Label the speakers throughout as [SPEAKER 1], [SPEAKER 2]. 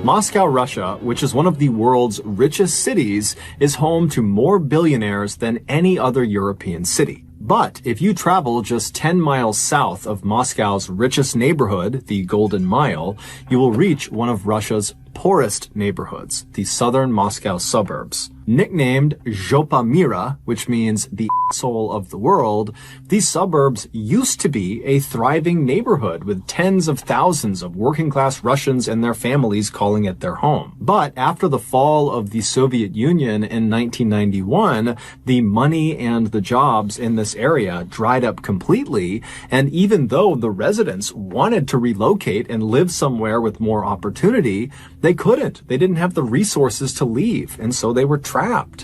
[SPEAKER 1] Moscow, Russia, which is one of the world's richest cities, is home to more billionaires than any other European city. But if you travel just 10 miles south of Moscow's richest neighborhood, the Golden Mile, you will reach one of Russia's poorest neighborhoods, the southern Moscow suburbs. Nicknamed Zhopamira, which means the asshole of the world, these suburbs used to be a thriving neighborhood with tens of thousands of working-class Russians and their families calling it their home. But after the fall of the Soviet Union in 1991, the money and the jobs in this area dried up completely, and even though the residents wanted to relocate and live somewhere with more opportunity, they couldn't. They didn't have the resources to leave, and so they were trapped.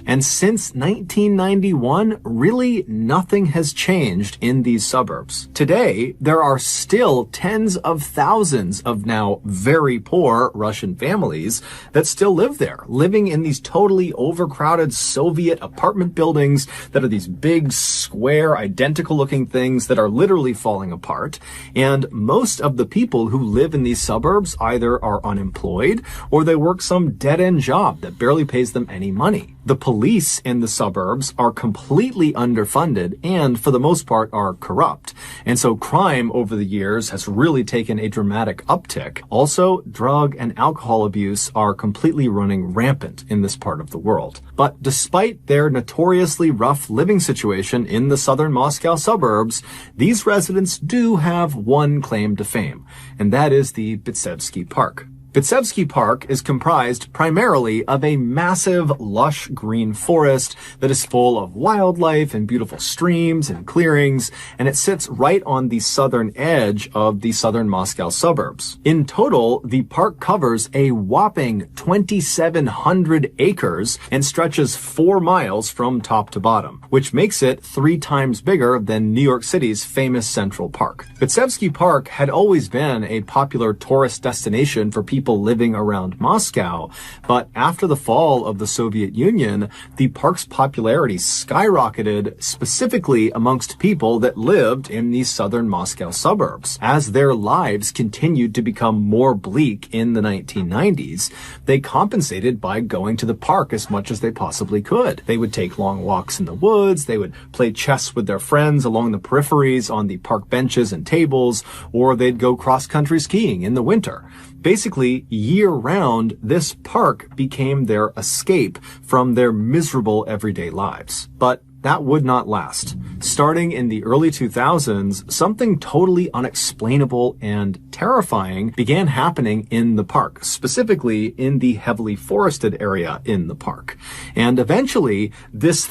[SPEAKER 1] And since 1991, really nothing has changed in these suburbs. Today, there are still tens of thousands of now very poor Russian families that still live there, living in these totally overcrowded Soviet apartment buildings that are these big, square, identical-looking things that are literally falling apart. And most of the people who live in these suburbs either are unemployed or they work some dead-end job that barely pays them any money. The police in the suburbs are completely underfunded and, for the most part, are corrupt. And so crime over the years has really taken a dramatic uptick. Also, drug and alcohol abuse are completely running rampant in this part of the world. But despite their notoriously rough living situation in the southern Moscow suburbs, these residents do have one claim to fame, and that is the Bitsevsky Park. Bitsevsky Park is comprised primarily of a massive, lush green forest that is full of wildlife and beautiful streams and clearings, and it sits right on the southern edge of the southern Moscow suburbs. In total, the park covers a whopping 2,700 acres and stretches 4 miles from top to bottom, which makes it 3 times bigger than New York City's famous Central Park. Bitsevsky Park had always been a popular tourist destination for people living around Moscow, but after the fall of the Soviet Union, the park's popularity skyrocketed, specifically amongst people that lived in the southern Moscow suburbs. As their lives continued to become more bleak in the 1990s, they compensated by going to the park as much as they possibly could. They would take long walks in the woods, they would play chess with their friends along the peripheries on the park benches and tables, or they'd go cross-country skiing in the winter. Basically, year-round, this park became their escape from their miserable everyday lives. But that would not last. Starting in the early 2000s, something totally unexplainable and terrifying began happening in the park, specifically in the heavily forested area in the park. And eventually, this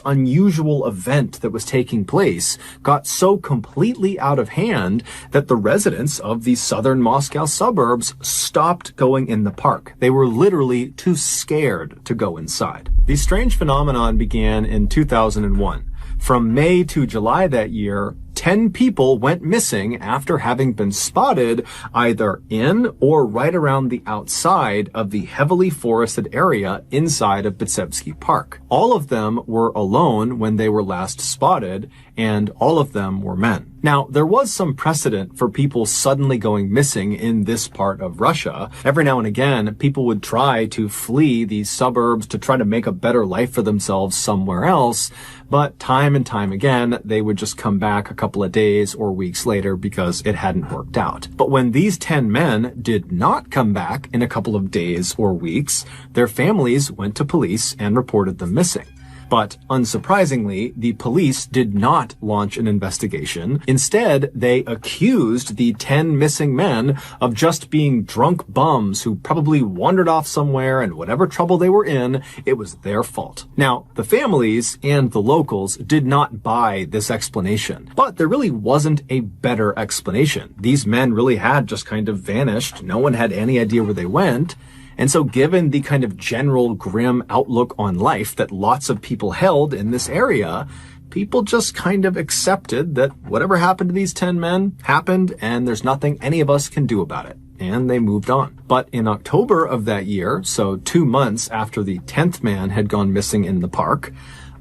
[SPEAKER 1] unusual event that was taking place got so completely out of hand that the residents of the southern Moscow suburbs stopped going in the park. They were literally too scared to go inside. The strange phenomenon began in 2001. From May to July that year, 10 people went missing after having been spotted either in or right around the outside of the heavily forested area inside of Bitsevsky Park. All of them were alone when they were last spotted, and all of them were men. Now, there was some precedent for people suddenly going missing in this part of Russia. Every now and again, people would try to flee these suburbs to try to make a better life for themselves somewhere else, but time and time again, they would just come back a couple of days or weeks later because it hadn't worked out. But when these 10 men did not come back in a couple of days or weeks, their families went to police and reported them missing. But unsurprisingly, the police did not launch an investigation. Instead, they accused the 10 missing men of just being drunk bums who probably wandered off somewhere, and whatever trouble they were in, it was their fault. Now, the families and the locals did not buy this explanation, but there really wasn't a better explanation. These men really had just kind of vanished. No one had any idea where they went. And so given the kind of general grim outlook on life that lots of people held in this area, people just kind of accepted that whatever happened to these 10 men happened and there's nothing any of us can do about it. And they moved on. But in October of that year, so 2 months after the 10th man had gone missing in the park,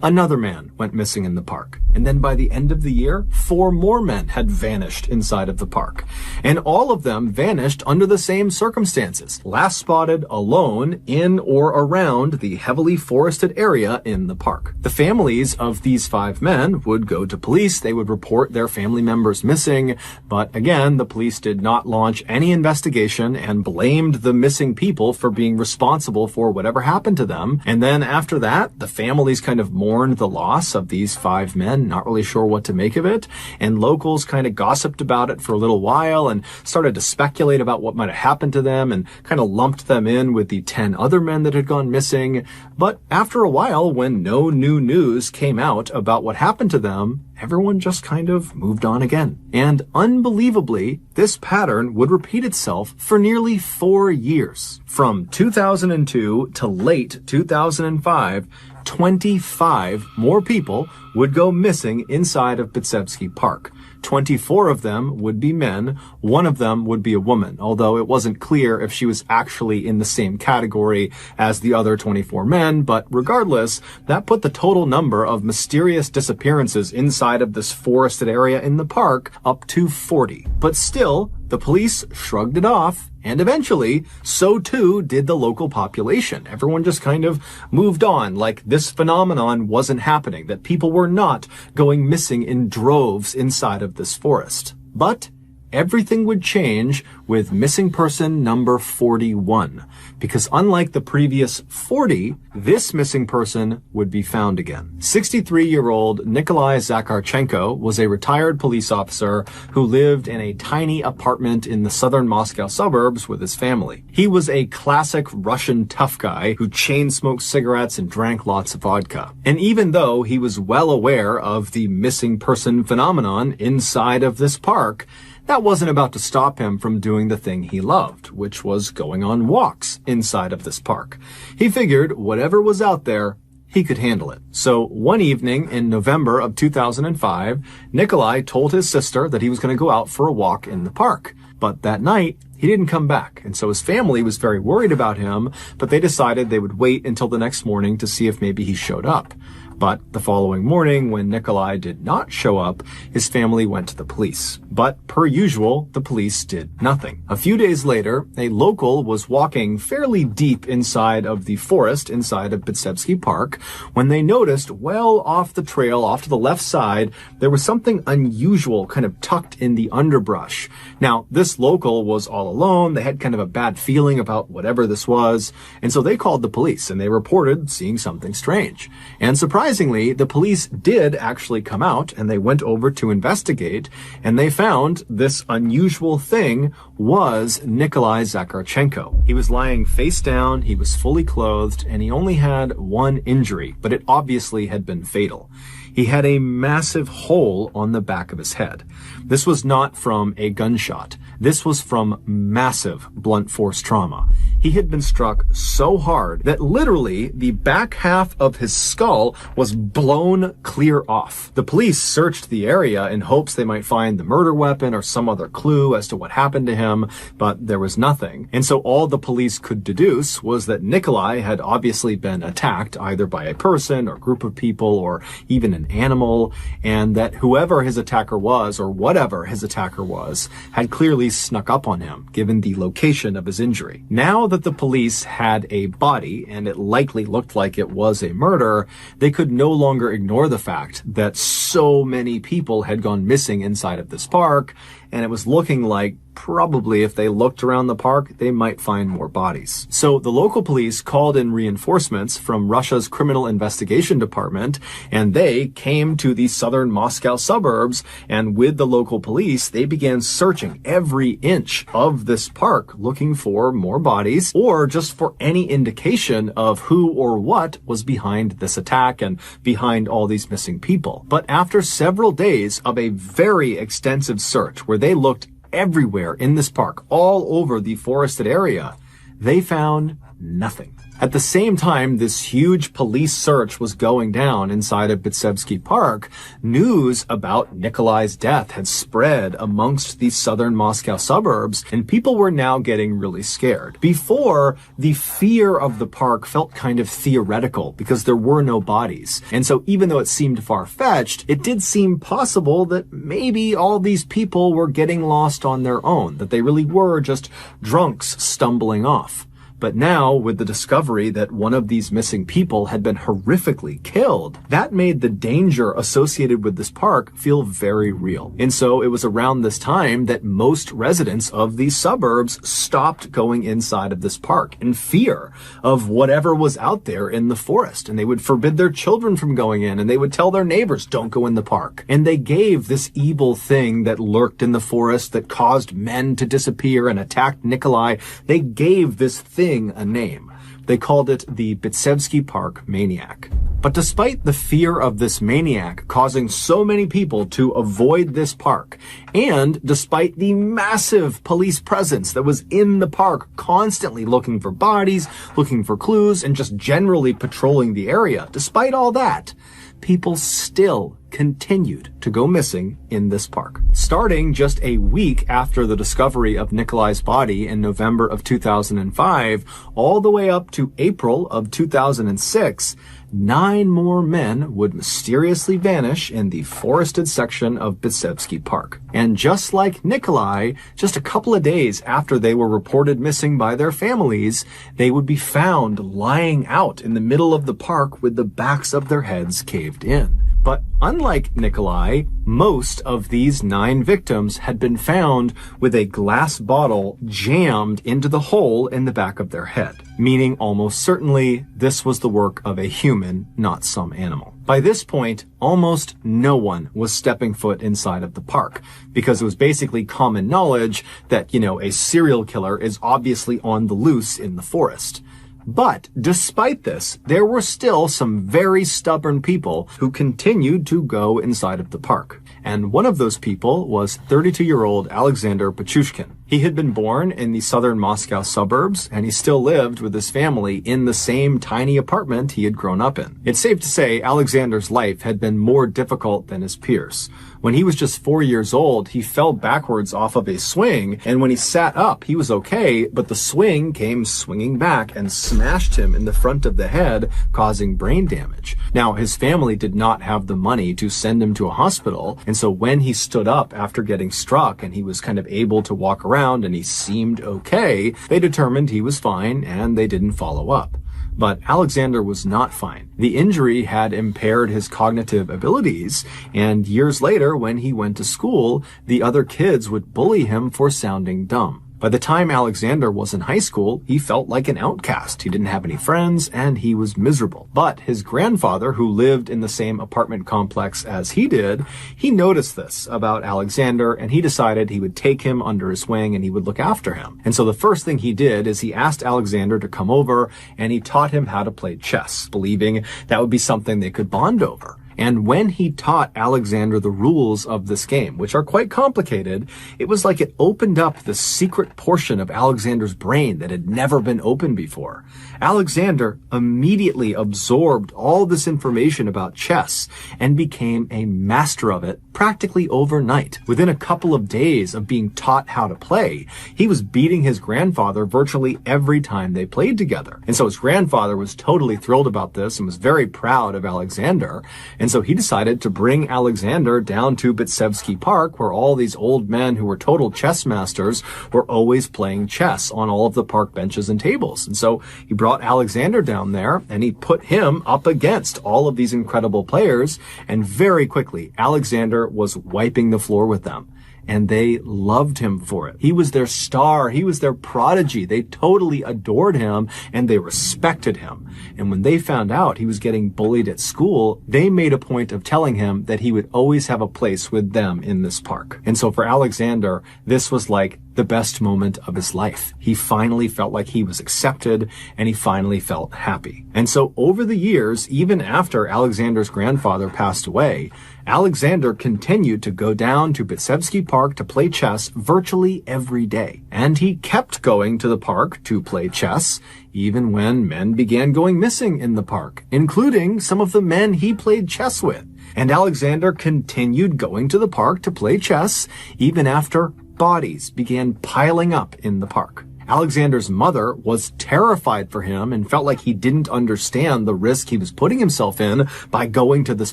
[SPEAKER 1] another man went missing in the park. And then by the end of the year, 4 more men had vanished inside of the park. And all of them vanished under the same circumstances. Last spotted alone in or around the heavily forested area in the park. The families of these 5 men would go to police. They would report their family members missing. But again, the police did not launch any investigation and blamed the missing people for being responsible for whatever happened to them. And then after that, the families kind of mourned the loss of these 5 men, not really sure what to make of it. And locals kind of gossiped about it for a little while and started to speculate about what might have happened to them and kind of lumped them in with the 10 other men that had gone missing. But after a while, when no new news came out about what happened to them, everyone just kind of moved on again. And unbelievably, this pattern would repeat itself for nearly 4 years. From 2002 to late 2005, 25 more people would go missing inside of Bitsevsky Park. 24 of them would be men, 1 of them would be a woman, although it wasn't clear if she was actually in the same category as the other 24 men, but regardless, that put the total number of mysterious disappearances inside of this forested area in the park up to 40. But still, the police shrugged it off, and eventually, so too did the local population. Everyone just kind of moved on, like this phenomenon wasn't happening, that people were not going missing in droves inside of this forest. But everything would change with missing person number 41, because unlike the previous 40, this missing person would be found again. 63-year-old Nikolai Zakharchenko was a retired police officer who lived in a tiny apartment in the southern Moscow suburbs with his family. He was a classic Russian tough guy who chain-smoked cigarettes and drank lots of vodka. And even though he was well aware of the missing person phenomenon inside of this park, that wasn't about to stop him from doing the thing he loved, which was going on walks inside of this park. He figured whatever was out there, he could handle it. So one evening in November of 2005, Nikolai told his sister that he was going to go out for a walk in the park. But that night, he didn't come back, and so his family was very worried about him, but they decided they would wait until the next morning to see if maybe he showed up. But the following morning, when Nikolai did not show up, his family went to the police. But per usual, the police did nothing. A few days later, a local was walking fairly deep inside of the forest inside of Bitsevsky Park when they noticed well off the trail, off to the left side, there was something unusual kind of tucked in the underbrush. Now, this local was all alone. They had kind of a bad feeling about whatever this was. And so they called the police and they reported seeing something strange. And surprisingly, the police did actually come out and they went over to investigate, and they found this unusual thing was Nikolai Zakharchenko. He was lying face down, he was fully clothed, and he only had one injury, but it obviously had been fatal. He had a massive hole on the back of his head. This was not from a gunshot. This was from massive blunt force trauma. He had been struck so hard that literally the back half of his skull was blown clear off. The police searched the area in hopes they might find the murder weapon or some other clue as to what happened to him, but there was nothing. And so all the police could deduce was that Nikolai had obviously been attacked either by a person or group of people or even an animal, and that whoever his attacker was or whatever his attacker was had clearly snuck up on him, given the location of his injury. Now that the police had a body, and it likely looked like it was a murder, they could no longer ignore the fact that so many people had gone missing inside of this park, and it was looking like probably if they looked around the park, they might find more bodies. So the local police called in reinforcements from Russia's Criminal Investigation Department, and they came to the southern Moscow suburbs, and with the local police, they began searching every inch of this park, looking for more bodies, or just for any indication of who or what was behind this attack and behind all these missing people. But after several days of a very extensive search, where they looked everywhere in this park, all over the forested area, they found nothing. At the same time this huge police search was going down inside of Bitsevsky Park, news about Nikolai's death had spread amongst the southern Moscow suburbs, and people were now getting really scared. Before, the fear of the park felt kind of theoretical because there were no bodies. And so even though it seemed far-fetched, it did seem possible that maybe all these people were getting lost on their own, that they really were just drunks stumbling off. But now, with the discovery that one of these missing people had been horrifically killed, that made the danger associated with this park feel very real. And so it was around this time that most residents of these suburbs stopped going inside of this park in fear of whatever was out there in the forest. And they would forbid their children from going in, and they would tell their neighbors, don't go in the park. And they gave this evil thing that lurked in the forest that caused men to disappear and attacked Nikolai, they gave this thing a name. They called it the Bitsevsky Park Maniac. But despite the fear of this maniac causing so many people to avoid this park, and despite the massive police presence that was in the park constantly looking for bodies, looking for clues, and just generally patrolling the area, despite all that, people still continued to go missing in this park. Starting just a week after the discovery of Nikolai's body in November of 2005, all the way up to April of 2006, 9 more men would mysteriously vanish in the forested section of Bitsevsky Park. And just like Nikolai, just a couple of days after they were reported missing by their families, they would be found lying out in the middle of the park with the backs of their heads caved in. But unlike Nikolai, most of these 9 victims had been found with a glass bottle jammed into the hole in the back of their head, meaning almost certainly this was the work of a human, not some animal. By this point, almost no one was stepping foot inside of the park, because it was basically common knowledge that, a serial killer is obviously on the loose in the forest. But despite this, there were still some very stubborn people who continued to go inside of the park. And one of those people was 32-year-old Alexander Pichushkin. He had been born in the southern Moscow suburbs, and he still lived with his family in the same tiny apartment he had grown up in. It's safe to say Alexander's life had been more difficult than his peers. When he was just 4 years old, he fell backwards off of a swing, and when he sat up, he was okay, but the swing came swinging back and smashed him in the front of the head, causing brain damage. Now, his family did not have the money to send him to a hospital, and so when he stood up after getting struck and he was kind of able to walk around and he seemed okay, they determined he was fine and they didn't follow up. But Alexander was not fine. The injury had impaired his cognitive abilities, and years later, when he went to school, the other kids would bully him for sounding dumb. By the time Alexander was in high school, he felt like an outcast. He didn't have any friends, and he was miserable. But his grandfather, who lived in the same apartment complex as he did, he noticed this about Alexander, and he decided he would take him under his wing and he would look after him. And so the first thing he did is he asked Alexander to come over, and he taught him how to play chess, believing that would be something they could bond over. And when he taught Alexander the rules of this game, which are quite complicated, it was like it opened up the secret portion of Alexander's brain that had never been opened before. Alexander immediately absorbed all this information about chess and became a master of it practically overnight. Within a couple of days of being taught how to play, he was beating his grandfather virtually every time they played together. And so his grandfather was totally thrilled about this and was very proud of Alexander. And so he decided to bring Alexander down to Bitsevsky Park, where all these old men who were total chess masters were always playing chess on all of the park benches and tables. And so he brought Alexander down there and he put him up against all of these incredible players. And very quickly, Alexander was wiping the floor with them. And they loved him for it. He was their star. He was their prodigy. They totally adored him and they respected him. And when they found out he was getting bullied at school, they made a point of telling him that he would always have a place with them in this park. And so for Alexander, this was like the best moment of his life. He finally felt like he was accepted, and he finally felt happy. And so over the years, even after Alexander's grandfather passed away, Alexander continued to go down to Bitsevsky Park to play chess virtually every day. And he kept going to the park to play chess, even when men began going missing in the park, including some of the men he played chess with. And Alexander continued going to the park to play chess, even after bodies began piling up in the park. Alexander's mother was terrified for him and felt like he didn't understand the risk he was putting himself in by going to this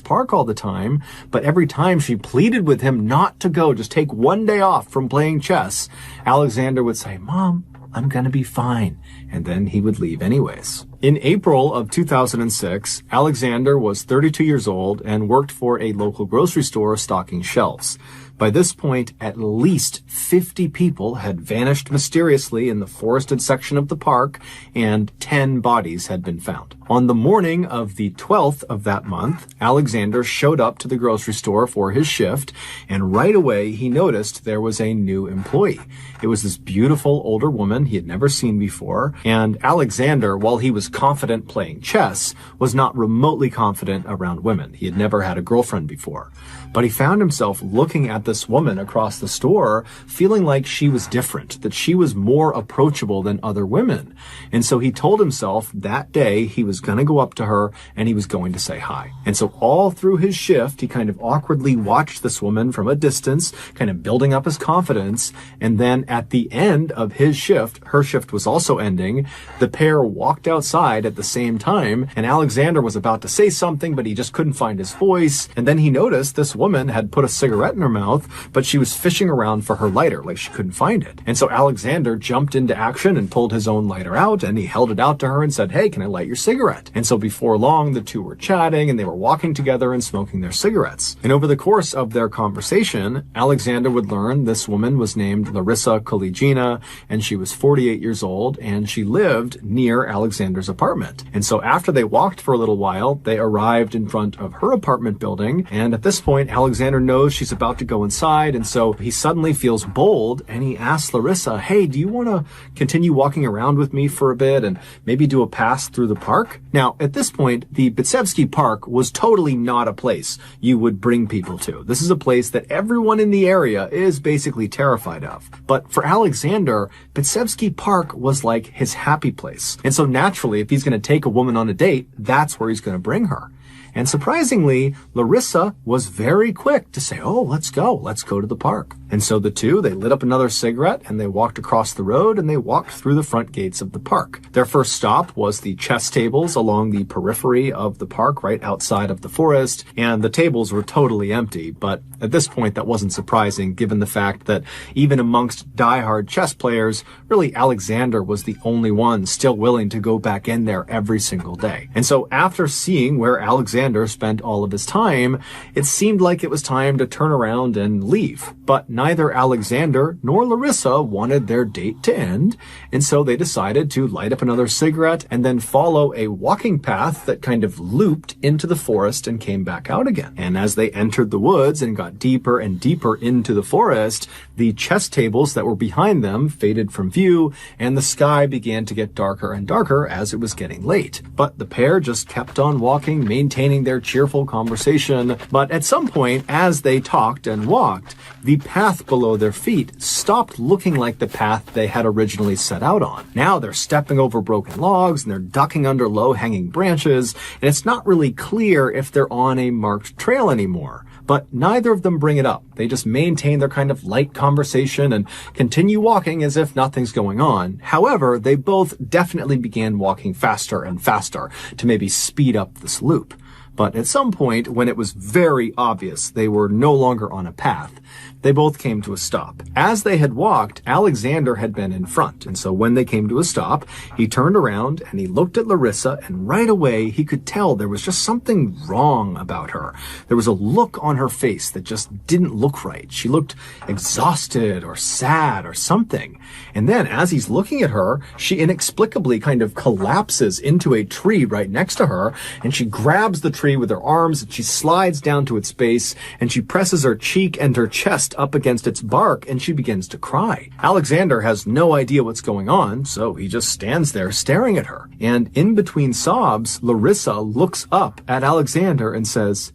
[SPEAKER 1] park all the time. But every time she pleaded with him not to go, just take one day off from playing chess, Alexander would say, "Mom, I'm gonna be fine." And then he would leave anyways. In April of 2006, Alexander was 32 years old and worked for a local grocery store stocking shelves. By this point, at least 50 people had vanished mysteriously in the forested section of the park, and 10 bodies had been found. On the morning of the 12th of that month, Alexander showed up to the grocery store for his shift, and right away he noticed there was a new employee. It was this beautiful older woman he had never seen before, and Alexander, while he was confident playing chess, was not remotely confident around women. He had never had a girlfriend before. But he found himself looking at this woman across the store, feeling like she was different, that she was more approachable than other women. And so he told himself that day he was going to go up to her and he was going to say hi. And so all through his shift, he kind of awkwardly watched this woman from a distance, kind of building up his confidence. And then at the end of his shift, her shift was also ending, the pair walked outside at the same time, and Alexander was about to say something, but he just couldn't find his voice. And then he noticed this woman had put a cigarette in her mouth, but she was fishing around for her lighter, like she couldn't find it. And so Alexander jumped into action and pulled his own lighter out, and he held it out to her and said, "Hey, can I light your cigarette?" And so before long, the two were chatting and they were walking together and smoking their cigarettes. And over the course of their conversation, Alexander would learn this woman was named Larissa Koligina, and she was 48 years old, and she lived near Alexander's apartment. And so after they walked for a little while, they arrived in front of her apartment building, and at this point, Alexander knows she's about to go inside, and so he suddenly feels bold, and he asks Larissa, "Hey, do you want to continue walking around with me for a bit and maybe do a pass through the park?" Now, at this point, the Bitsevsky Park was totally not a place you would bring people to. This is a place that everyone in the area is basically terrified of. But for Alexander, Bitsevsky Park was like his happy place. And so naturally, if he's going to take a woman on a date, that's where he's going to bring her. And surprisingly, Larissa was very quick to say, "Oh, let's go to the park." And so the two, they lit up another cigarette and they walked across the road and they walked through the front gates of the park. Their first stop was the chess tables along the periphery of the park, right outside of the forest. And the tables were totally empty. But at this point, that wasn't surprising given the fact that even amongst diehard chess players, really Alexander was the only one still willing to go back in there every single day. And so after seeing where Alexander spent all of his time, it seemed like it was time to turn around and leave. But neither Alexander nor Larissa wanted their date to end, and so they decided to light up another cigarette and then follow a walking path that kind of looped into the forest and came back out again. And as they entered the woods and got deeper and deeper into the forest, the chess tables that were behind them faded from view, and the sky began to get darker and darker as it was getting late. But the pair just kept on walking, maintaining their cheerful conversation. But at some point, as they talked and walked, the path below their feet stopped looking like the path they had originally set out on. Now they're stepping over broken logs and they're ducking under low-hanging branches, and it's not really clear if they're on a marked trail anymore. But neither of them bring it up. They just maintain their kind of light conversation and continue walking as if nothing's going on. However, they both definitely began walking faster and faster to maybe speed up this loop. But at some point, when it was very obvious they were no longer on a path, they both came to a stop. As they had walked, Alexander had been in front, and so when they came to a stop, he turned around and he looked at Larissa, and right away he could tell there was just something wrong about her. There was a look on her face that just didn't look right. She looked exhausted or sad or something. And then as he's looking at her, she inexplicably kind of collapses into a tree right next to her, and she grabs the tree with her arms, and she slides down to its base, and she presses her cheek and her chest pressed up against its bark and she begins to cry. Alexander has no idea what's going on, so he just stands there staring at her. And in between sobs, Larissa looks up at Alexander and says,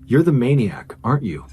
[SPEAKER 1] "You're the maniac, aren't you?"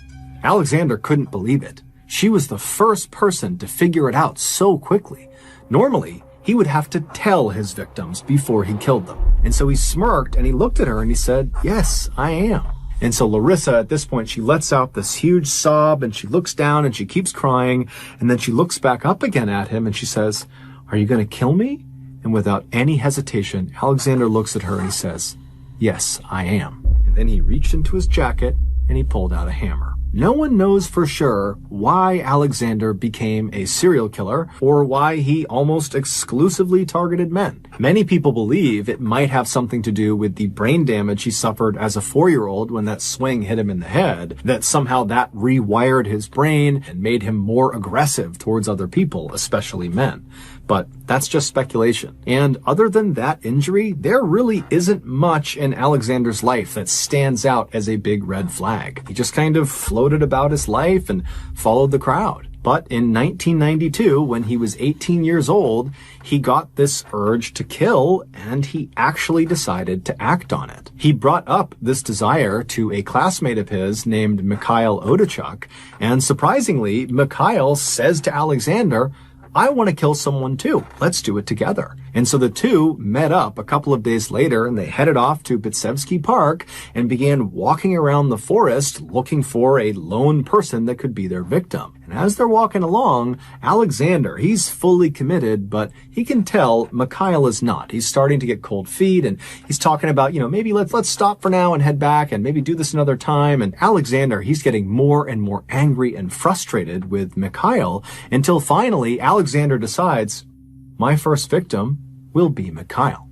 [SPEAKER 1] Alexander couldn't believe it. She was the first person to figure it out so quickly. Normally, he would have to tell his victims before he killed them. And so he smirked and he looked at her and he said, "Yes, I am." And so Larissa, at this point, she lets out this huge sob and she looks down and she keeps crying. And then she looks back up again at him and she says, "Are you going to kill me?" And without any hesitation, Alexander looks at her and he says, "Yes, I am." And then he reached into his jacket and he pulled out a hammer. No one knows for sure why Alexander became a serial killer or why he almost exclusively targeted men. Many people believe it might have something to do with the brain damage he suffered as a 4-year-old when that swing hit him in the head, that somehow that rewired his brain and made him more aggressive towards other people, especially men. But that's just speculation. And other than that injury, there really isn't much in Alexander's life that stands out as a big red flag. He just kind of floated about his life and followed the crowd. But in 1992, when he was 18 years old, he got this urge to kill, and he actually decided to act on it. He brought up this desire to a classmate of his named Mikhail Odachuk, and surprisingly, Mikhail says to Alexander, "I want to kill someone too. Let's do it together." And so the two met up a couple of days later and they headed off to Bitsevsky Park and began walking around the forest looking for a lone person that could be their victim. And as they're walking along, Alexander, he's fully committed, but he can tell Mikhail is not. He's starting to get cold feet and he's talking about, maybe let's stop for now and head back and maybe do this another time. And Alexander, he's getting more and more angry and frustrated with Mikhail until finally Alexander decides, my first victim will be Mikhail.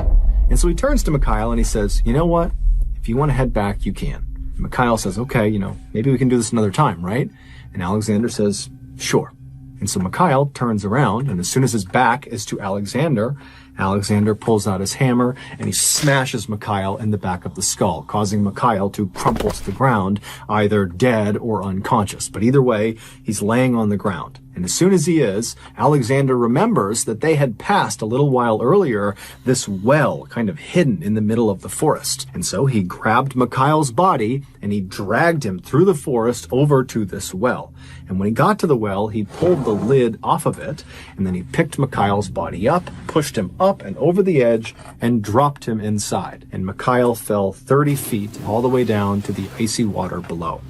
[SPEAKER 1] And so he turns to Mikhail and he says, "You know what? If you want to head back, you can." And Mikhail says, "Okay, maybe we can do this another time, right?" And Alexander says, "Sure." And so Mikhail turns around, and as soon as his back is to Alexander, Alexander pulls out his hammer and he smashes Mikhail in the back of the skull, causing Mikhail to crumple to the ground, either dead or unconscious. But either way, he's laying on the ground. And as soon as he is, Alexander remembers that they had passed a little while earlier this well kind of hidden in the middle of the forest. And so he grabbed Mikhail's body and he dragged him through the forest over to this well. And when he got to the well, he pulled the lid off of it, and then he picked Mikhail's body up, pushed him up and over the edge, and dropped him inside. And Mikhail fell 30 feet all the way down to the icy water below.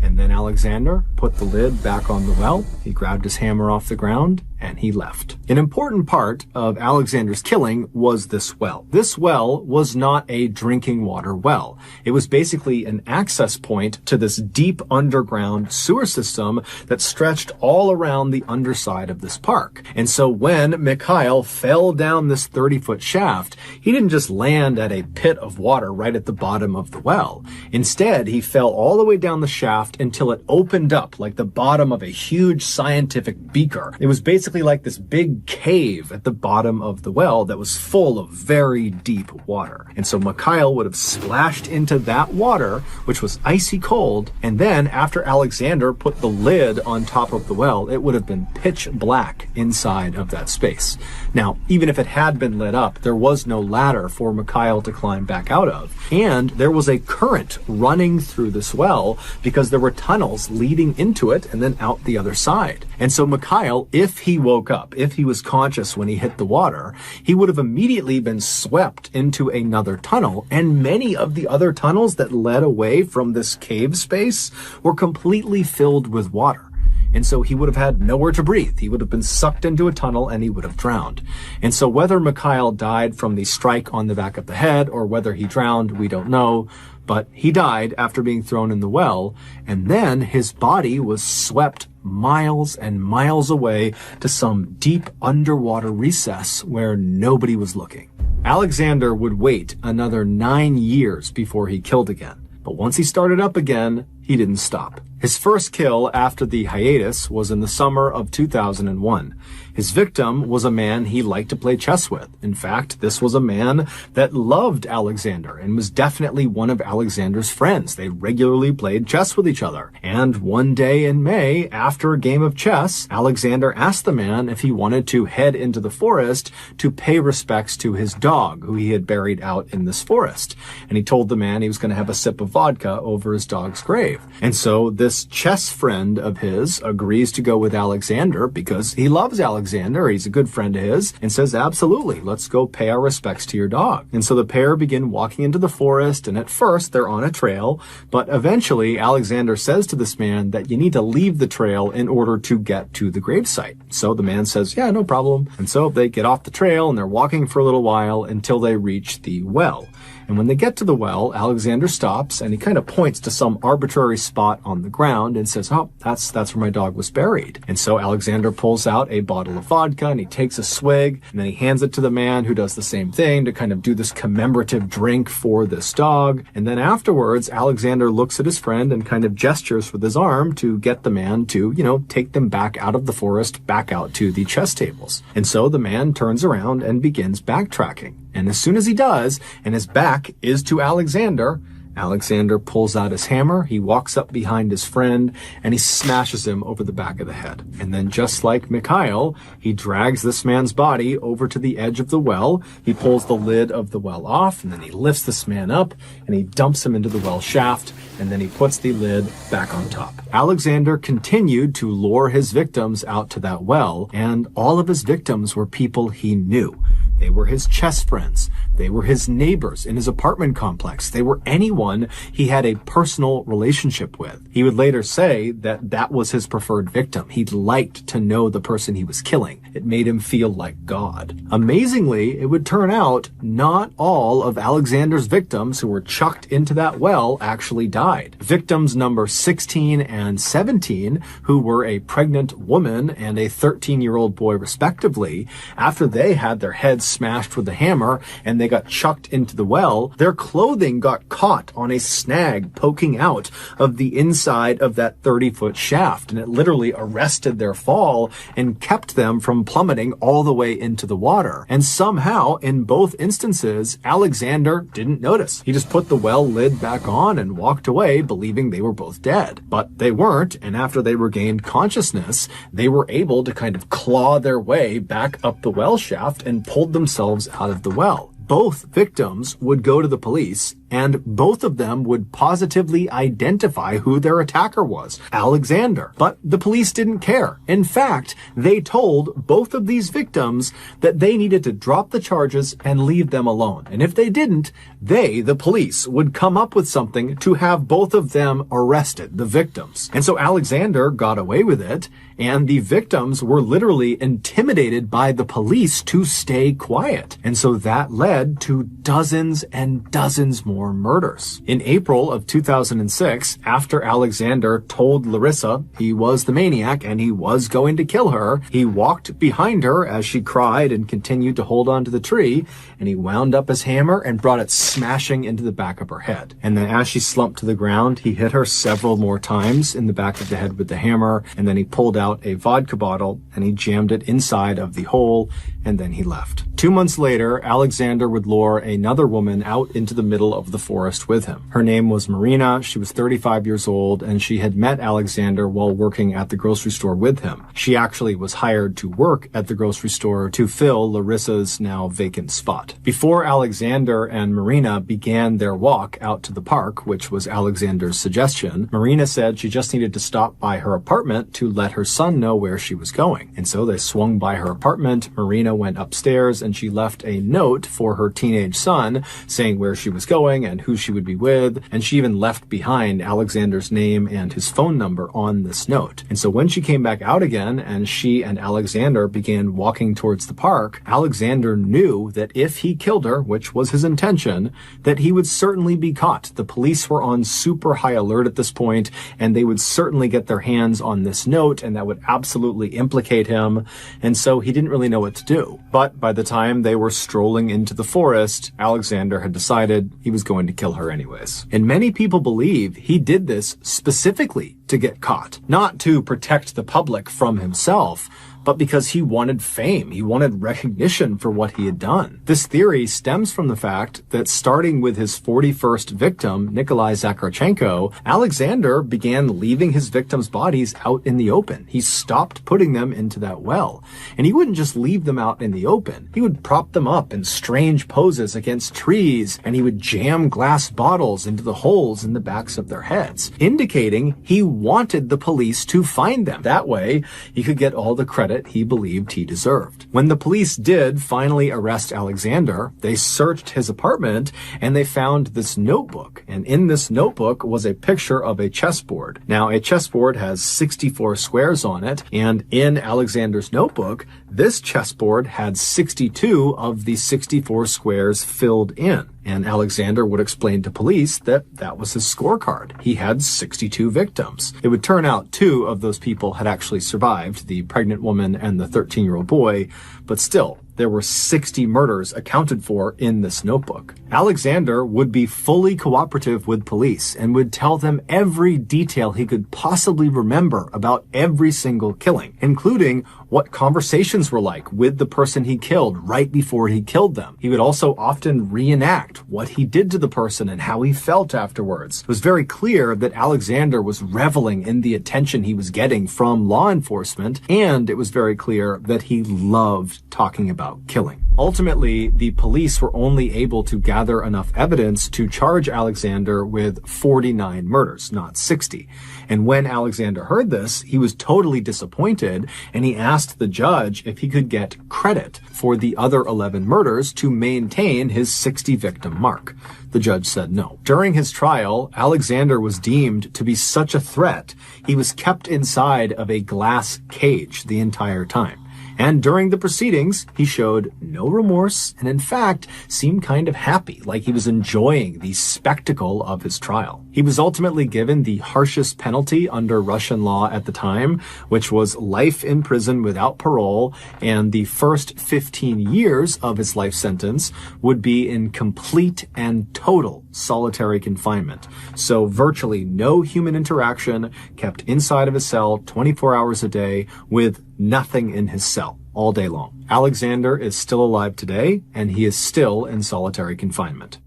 [SPEAKER 1] And then Alexander put the lid back on the well, he grabbed his hammer off the ground, and he left. An important part of Alexander's killing was this well. This well was not a drinking water well. It was basically an access point to this deep underground sewer system that stretched all around the underside of this park. And so when Mikhail fell down this 30-foot shaft, he didn't just land at a pit of water right at the bottom of the well. Instead, he fell all the way down the shaft until it opened up like the bottom of a huge scientific beaker. It was basically like this big cave at the bottom of the well that was full of very deep water. And so Mikhail would have splashed into that water, which was icy cold, and then after Alexander put the lid on top of the well, it would have been pitch black inside of that space. Now, even if it had been lit up, there was no ladder for Mikhail to climb back out of. And there was a current running through this well because there were tunnels leading into it and then out the other side. And so Mikhail, if he woke up, if he was conscious when he hit the water, he would have immediately been swept into another tunnel, and many of the other tunnels that led away from this cave space were completely filled with water. And so he would have had nowhere to breathe. He would have been sucked into a tunnel and he would have drowned. And so whether Mikhail died from the strike on the back of the head or whether he drowned, we don't know. But he died after being thrown in the well, and then his body was swept miles and miles away to some deep underwater recess where nobody was looking. Alexander would wait another 9 years before he killed again. But once he started up again, he didn't stop. His first kill after the hiatus was in the summer of 2001. His victim was a man he liked to play chess with. In fact, this was a man that loved Alexander and was definitely one of Alexander's friends. They regularly played chess with each other. And one day in May, after a game of chess, Alexander asked the man if he wanted to head into the forest to pay respects to his dog, who he had buried out in this forest. And he told the man he was going to have a sip of vodka over his dog's grave. And so this chess friend of his agrees to go with Alexander because he loves Alexander. He's a good friend of his, and says, absolutely, let's go pay our respects to your dog. And so the pair begin walking into the forest, and at first they're on a trail, but eventually Alexander says to this man that you need to leave the trail in order to get to the gravesite. So the man says, yeah, no problem. And so they get off the trail and they're walking for a little while until they reach the well. And when they get to the well, Alexander stops and he kind of points to some arbitrary spot on the ground and says, oh, that's where my dog was buried. And so Alexander pulls out a bottle of vodka and he takes a swig and then he hands it to the man, who does the same thing to kind of do this commemorative drink for this dog. And then afterwards, Alexander looks at his friend and kind of gestures with his arm to get the man to, take them back out of the forest, back out to the chess tables. And so the man turns around and begins backtracking. And as soon as he does, and his back is to Alexander, Alexander pulls out his hammer, he walks up behind his friend, and he smashes him over the back of the head. And then just like Mikhail, he drags this man's body over to the edge of the well, he pulls the lid of the well off, and then he lifts this man up, and he dumps him into the well shaft, and then he puts the lid back on top. Alexander continued to lure his victims out to that well, and all of his victims were people he knew. They were his chess friends. They were his neighbors in his apartment complex. They were anyone he had a personal relationship with. He would later say that that was his preferred victim. He liked to know the person he was killing. It made him feel like God. Amazingly, it would turn out not all of Alexander's victims who were chucked into that well actually died. Victims number 16 and 17, who were a pregnant woman and a 13-year-old boy respectively, after they had their heads smashed with a hammer and they got chucked into the well, their clothing got caught on a snag poking out of the inside of that 30-foot shaft, and it literally arrested their fall and kept them from plummeting all the way into the water. And somehow, in both instances, Alexander didn't notice. He just put the well lid back on and walked away, believing they were both dead. But they weren't, and after they regained consciousness, they were able to kind of claw their way back up the well shaft and pulled themselves out of the well. Both victims would go to the police, and both of them would positively identify who their attacker was, Alexander. But the police didn't care. In fact, they told both of these victims that they needed to drop the charges and leave them alone. And if they didn't, they, the police, would come up with something to have both of them arrested, the victims. And so Alexander got away with it, and the victims were literally intimidated by the police to stay quiet. And so that led to dozens and dozens more murders. In April of 2006, after Alexander told Larissa he was the maniac and he was going to kill her, he walked behind her as she cried and continued to hold on to the tree, and he wound up his hammer and brought it smashing into the back of her head. And then as she slumped to the ground, he hit her several more times in the back of the head with the hammer, and then he pulled out a vodka bottle and he jammed it inside of the hole, and then he left. 2 months later, Alexander would lure another woman out into the middle of the forest with him. Her name was Marina. She was 35 years old, and she had met Alexander while working at the grocery store with him. She actually was hired to work at the grocery store to fill Larissa's now vacant spot. Before Alexander and Marina began their walk out to the park, which was Alexander's suggestion, Marina said she just needed to stop by her apartment to let her son know where she was going. And so they swung by her apartment. Marina went upstairs and she left a note for her teenage son saying where she was going and who she would be with, and she even left behind Alexander's name and his phone number on this note. And so when she came back out again and she and Alexander began walking towards the park, Alexander knew that if he killed her, which was his intention, that he would certainly be caught. The police were on super high alert at this point, and they would certainly get their hands on this note, and that would absolutely implicate him, and so he didn't really know what to do. But by the time time they were strolling into the forest, Alexander had decided he was going to kill her anyways. And many people believe he did this specifically to get caught, not to protect the public from himself, but because he wanted fame. He wanted recognition for what he had done. This theory stems from the fact that starting with his 41st victim, Nikolai Zakharchenko, Alexander began leaving his victims' bodies out in the open. He stopped putting them into that well. And he wouldn't just leave them out in the open. He would prop them up in strange poses against trees, and he would jam glass bottles into the holes in the backs of their heads, indicating he wanted the police to find them. That way, he could get all the credit he believed he deserved. When the police did finally arrest Alexander, they searched his apartment and they found this notebook. And in this notebook was a picture of a chessboard. Now, a chessboard has 64 squares on it, and in Alexander's notebook, this chessboard had 62 of the 64 squares filled in. And Alexander would explain to police that that was his scorecard. He had 62 victims. It would turn out 2 of those people had actually survived, the pregnant woman and the 13-year-old boy, but still, there were 60 murders accounted for in this notebook. Alexander would be fully cooperative with police and would tell them every detail he could possibly remember about every single killing, including what conversations were like with the person he killed right before he killed them. He would also often reenact what he did to the person and how he felt afterwards. It was very clear that Alexander was reveling in the attention he was getting from law enforcement, and it was very clear that he loved talking about killing. Ultimately, the police were only able to gather enough evidence to charge Alexander with 49 murders, not 60. And when Alexander heard this, he was totally disappointed, and he asked the judge if he could get credit for the other 11 murders to maintain his 60 victim mark. The judge said no. During his trial, Alexander was deemed to be such a threat, he was kept inside of a glass cage the entire time. And during the proceedings, he showed no remorse and in fact seemed kind of happy, like he was enjoying the spectacle of his trial. He was ultimately given the harshest penalty under Russian law at the time, which was life in prison without parole, and the first 15 years of his life sentence would be in complete and total solitary confinement. So virtually no human interaction, kept inside of his cell 24 hours a day with nothing in his cell all day long. Alexander is still alive today, and he is still in solitary confinement.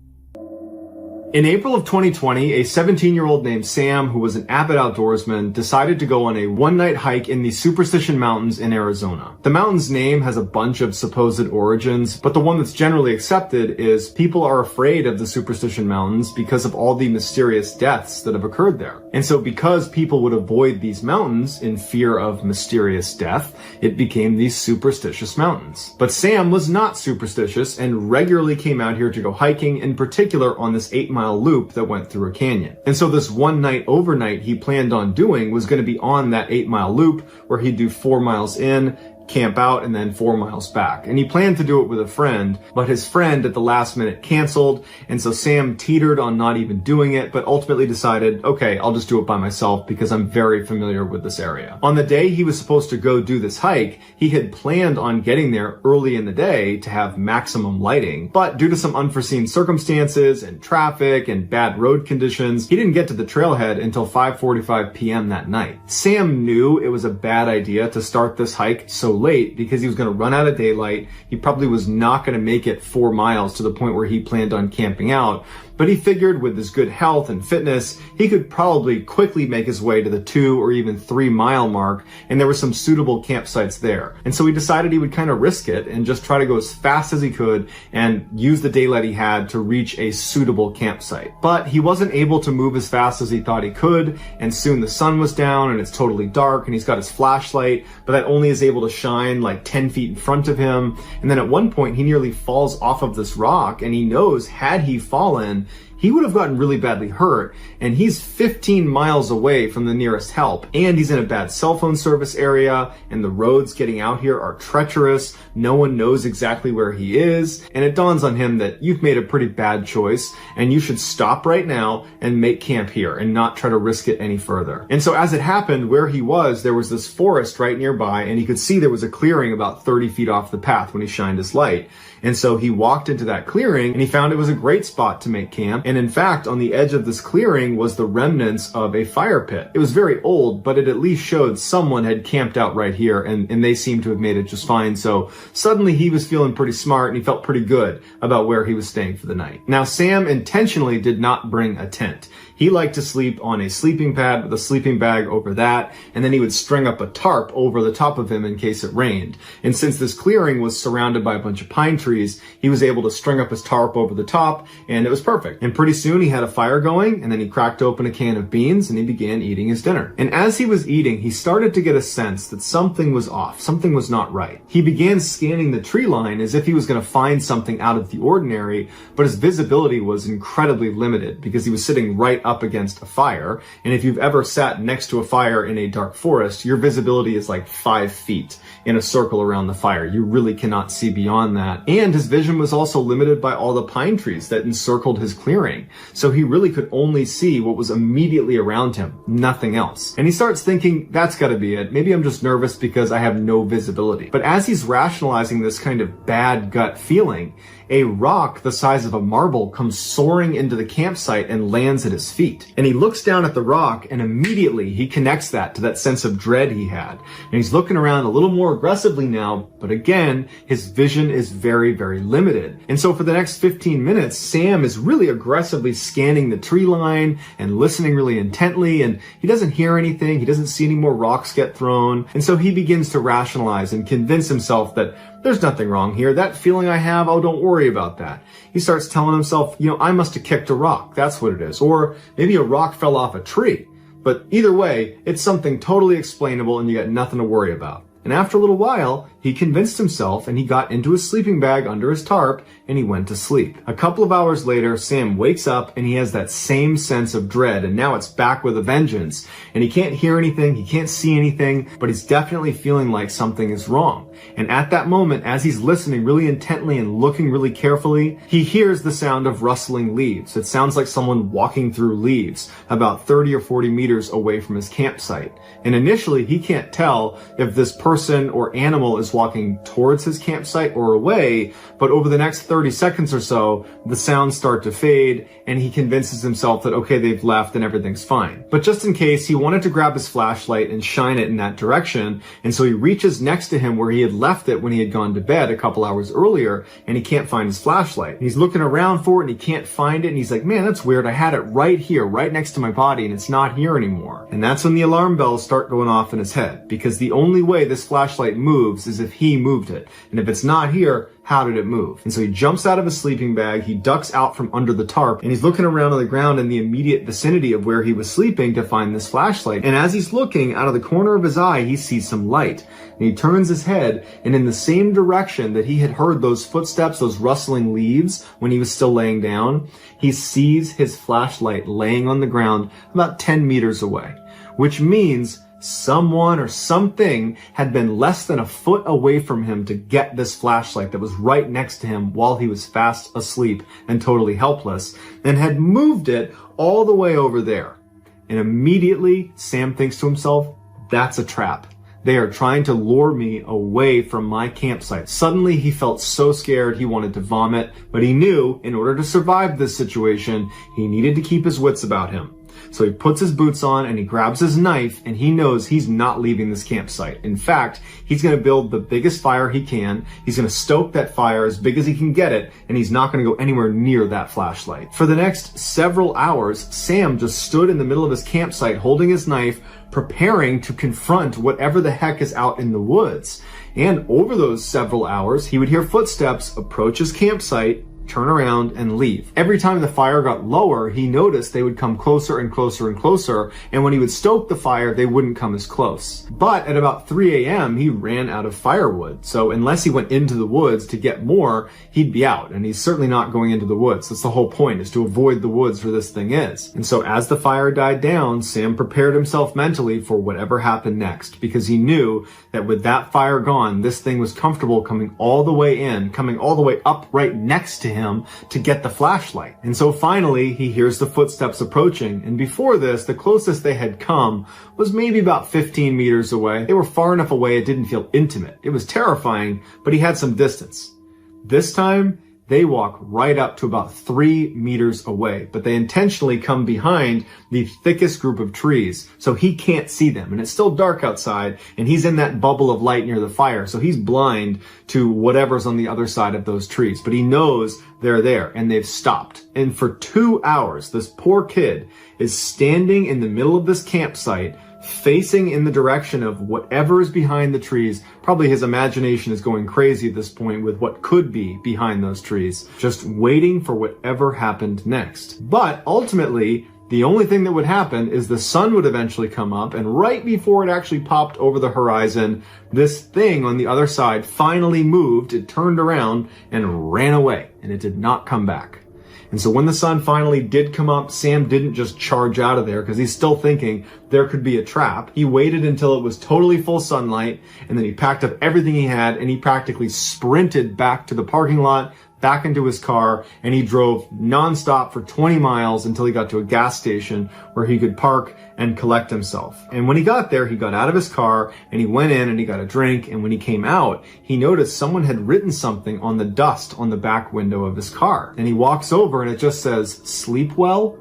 [SPEAKER 1] In April of 2020, a 17-year-old named Sam, who was an avid outdoorsman, decided to go on a one-night hike in the Superstition Mountains in Arizona. The mountain's name has a bunch of supposed origins, but the one that's generally accepted is people are afraid of the Superstition Mountains because of all the mysterious deaths that have occurred there. And so because people would avoid these mountains in fear of mysterious death, it became these Superstitious Mountains. But Sam was not superstitious and regularly came out here to go hiking, in particular on this 8-mile loop that went through a canyon. And so this one night overnight he planned on doing was going to be on that 8-mile loop where he'd do 4 miles in, camp out, and then 4 miles back. And he planned to do it with a friend, but his friend at the last minute canceled, and so Sam teetered on not even doing it, but ultimately decided, okay, I'll just do it by myself because I'm very familiar with this area. On the day he was supposed to go do this hike, he had planned on getting there early in the day to have maximum lighting, but due to some unforeseen circumstances and traffic and bad road conditions, he didn't get to the trailhead until 5:45 p.m. that night. Sam knew it was a bad idea to start this hike so late because he was going to run out of daylight. He probably was not going to make it 4 miles to the point where he planned on camping out. But he figured with his good health and fitness, he could probably quickly make his way to the 2 or even 3 mile mark, and there were some suitable campsites there. And so he decided he would kind of risk it and just try to go as fast as he could and use the daylight he had to reach a suitable campsite. But he wasn't able to move as fast as he thought he could, and soon the sun was down and it's totally dark and he's got his flashlight, but that only is able to shine like 10 feet in front of him. And then at one point he nearly falls off of this rock, and he knows had he fallen, he would have gotten really badly hurt, and he's 15 miles away from the nearest help, and he's in a bad cell phone service area, and the roads getting out here are treacherous. No one knows exactly where he is, and it dawns on him that you've made a pretty bad choice, and you should stop right now and make camp here and not try to risk it any further. And so as it happened, where he was, there was this forest right nearby, and he could see there was a clearing about 30 feet off the path when he shined his light. And so he walked into that clearing, and he found it was a great spot to make camp. And in fact, on the edge of this clearing was the remnants of a fire pit. It was very old, but it at least showed someone had camped out right here, and they seemed to have made it just fine. So suddenly he was feeling pretty smart, and he felt pretty good about where he was staying for the night. Now, Sam intentionally did not bring a tent. He liked to sleep on a sleeping pad with a sleeping bag over that, and then he would string up a tarp over the top of him in case it rained. And since this clearing was surrounded by a bunch of pine trees, he was able to string up his tarp over the top, and it was perfect. And pretty soon he had a fire going, and then he cracked open a can of beans, and he began eating his dinner. And as he was eating, he started to get a sense that something was off, something was not right. He began scanning the tree line as if he was going to find something out of the ordinary, but his visibility was incredibly limited because he was sitting right up against a fire. And if you've ever sat next to a fire in a dark forest, your visibility is like 5 feet in a circle around the fire. You really cannot see beyond that. And his vision was also limited by all the pine trees that encircled his clearing. So he really could only see what was immediately around him, nothing else. And he starts thinking, that's gotta be it. Maybe I'm just nervous because I have no visibility. But as he's rationalizing this kind of bad gut feeling, a rock the size of a marble comes soaring into the campsite and lands at his feet. And he looks down at the rock, and immediately he connects that to that sense of dread he had. And he's looking around a little more aggressively now, but again, his vision is very, very limited. And so for the next 15 minutes, Sam is really aggressively scanning the tree line and listening really intently, and he doesn't hear anything. He doesn't see any more rocks get thrown. And so he begins to rationalize and convince himself that there's nothing wrong here. That feeling I have, oh, don't worry about that. He starts telling himself, I must have kicked a rock. That's what it is. Or maybe a rock fell off a tree. But either way, it's something totally explainable and you got nothing to worry about. And after a little while, he convinced himself and he got into his sleeping bag under his tarp and he went to sleep. A couple of hours later, Sam wakes up and he has that same sense of dread, and now it's back with a vengeance. And he can't hear anything, he can't see anything, but he's definitely feeling like something is wrong. And at that moment, as he's listening really intently and looking really carefully, he hears the sound of rustling leaves. It sounds like someone walking through leaves about 30 or 40 meters away from his campsite. And initially, he can't tell if this person or animal is walking towards his campsite or away, but over the next 30 seconds or so, the sounds start to fade, and he convinces himself that, okay, they've left and everything's fine. But just in case, he wanted to grab his flashlight and shine it in that direction, and so he reaches next to him where he had left it when he had gone to bed a couple hours earlier, and he can't find his flashlight. He's looking around for it, and he can't find it, and he's like, man, that's weird. I had it right here, right next to my body, and it's not here anymore. And that's when the alarm bells start going off in his head, because the only way this flashlight moves is if he moved it. And if it's not here, how did it move? And so he jumps out of his sleeping bag, he ducks out from under the tarp, and he's looking around on the ground in the immediate vicinity of where he was sleeping to find this flashlight. And as he's looking, out of the corner of his eye, he sees some light. And he turns his head, and in the same direction that he had heard those footsteps, those rustling leaves, when he was still laying down, he sees his flashlight laying on the ground about 10 meters away, which means someone or something had been less than a foot away from him to get this flashlight that was right next to him while he was fast asleep and totally helpless, and had moved it all the way over there. And immediately, Sam thinks to himself, that's a trap. They are trying to lure me away from my campsite. Suddenly, he felt so scared he wanted to vomit, but he knew in order to survive this situation, he needed to keep his wits about him. So he puts his boots on and he grabs his knife, and he knows he's not leaving this campsite. In fact, he's going to build the biggest fire he can. He's going to stoke that fire as big as he can get it, and he's not going to go anywhere near that flashlight. For the next several hours, Sam just stood in the middle of his campsite holding his knife, preparing to confront whatever the heck is out in the woods. And over those several hours, he would hear footsteps approach his campsite, turn around, and leave. Every time the fire got lower, he noticed they would come closer and closer and closer, and when he would stoke the fire, they wouldn't come as close. But at about 3 a.m., he ran out of firewood, so unless he went into the woods to get more, he'd be out, and he's certainly not going into the woods. That's the whole point, is to avoid the woods where this thing is. And so as the fire died down, Sam prepared himself mentally for whatever happened next, because he knew that with that fire gone, this thing was comfortable coming all the way in, coming all the way up right next to him to get the flashlight. And so finally, he hears the footsteps approaching, and before this, the closest they had come was maybe about 15 meters away. They were far enough away it didn't feel intimate. It was terrifying, but he had some distance. This time, they walk right up to about 3 meters away, but they intentionally come behind the thickest group of trees, so he can't see them. And it's still dark outside, and he's in that bubble of light near the fire, so he's blind to whatever's on the other side of those trees. But he knows they're there, and they've stopped. And for 2 hours, this poor kid is standing in the middle of this campsite, facing in the direction of whatever is behind the trees. Probably his imagination is going crazy at this point with what could be behind those trees, just waiting for whatever happened next. But ultimately, the only thing that would happen is the sun would eventually come up, and right before it actually popped over the horizon, this thing on the other side finally moved, it turned around and ran away, and it did not come back. And so when the sun finally did come up, Sam didn't just charge out of there because he's still thinking there could be a trap. He waited until it was totally full sunlight, and then he packed up everything he had, and he practically sprinted back to the parking lot, back into his car, and he drove nonstop for 20 miles until he got to a gas station where he could park and collect himself. And when he got there, he got out of his car and he went in and he got a drink. And when he came out, he noticed someone had written something on the dust on the back window of his car. And he walks over and it just says, "Sleep well?" ?